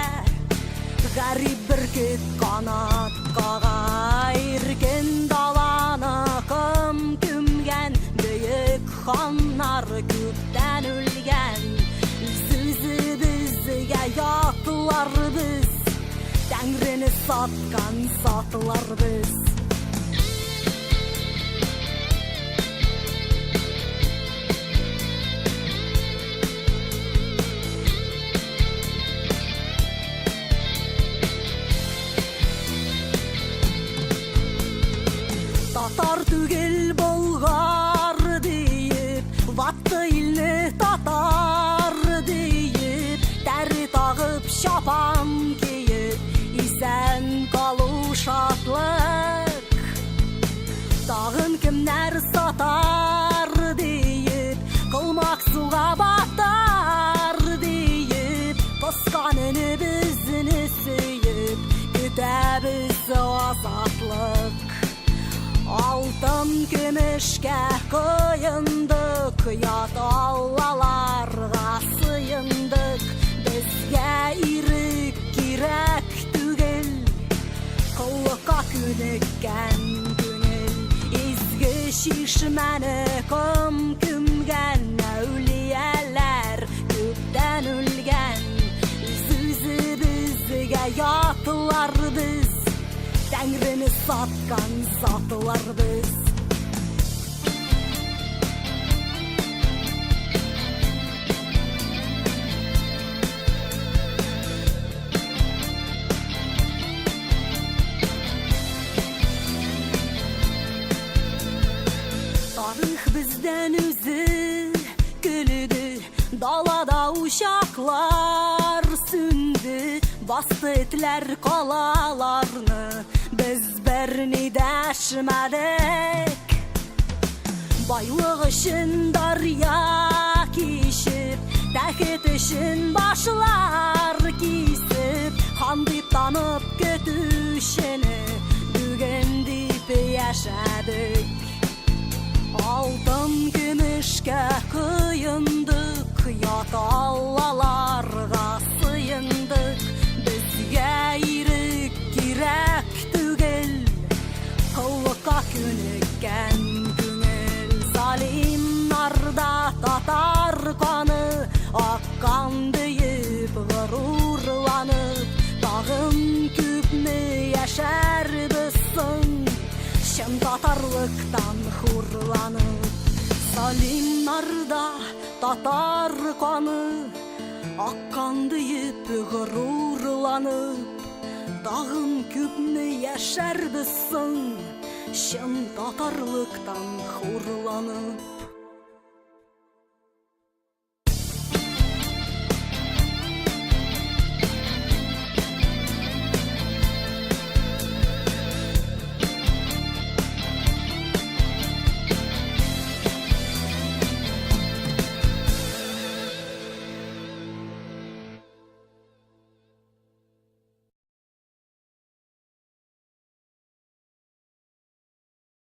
Garip bir küt kanat kagayırken dalana kım kümgen Büyük xanlar küpten ölgen Sizi bizge yattılar biz Tengrini satkan satılar biz Tatar tügel Bulgar deyip Vattı ilni Tatar deyip Deri tağıp şapan giyip İsen kalı şatlık Dağın kimler satar deyip Kılmak suğa batar deyip Toskanını bizini suyup Güte bizi azatlık Altın gümüşke kıyındık Yat Allah'larga sıyındık Bizge irik girek tügel Kılıka küdükken günel İzgi şişmeni kım kümgen Evliyeler küpten ölgen Sizi bizge yatılar biz Tengrini satkan satılar biz Tarih bizden üzü gülüdü Dalada uşaklar sündü Bastı etler kolalarını Biz birini deşmedik Baylık için darya kişip Tehdit için başlar kisip Handip tanıp götüşeni Dügen deyip yaşadık Altın gümüşke kıyındık Yat Allah'larga sıyındık Bizge irik girek tügel Kılıka künükken günel Zalim narda Tatar kanı Akkan deyip gururlanıp Dağın küpnü yaşar bizsin Şem Tatarlıktan hurlanıp Zalim narda Tatar kanı Akkan deyip gururlanıp Dağın küpnü yaşar bizsin Şem Tatarlıktan hurlanıp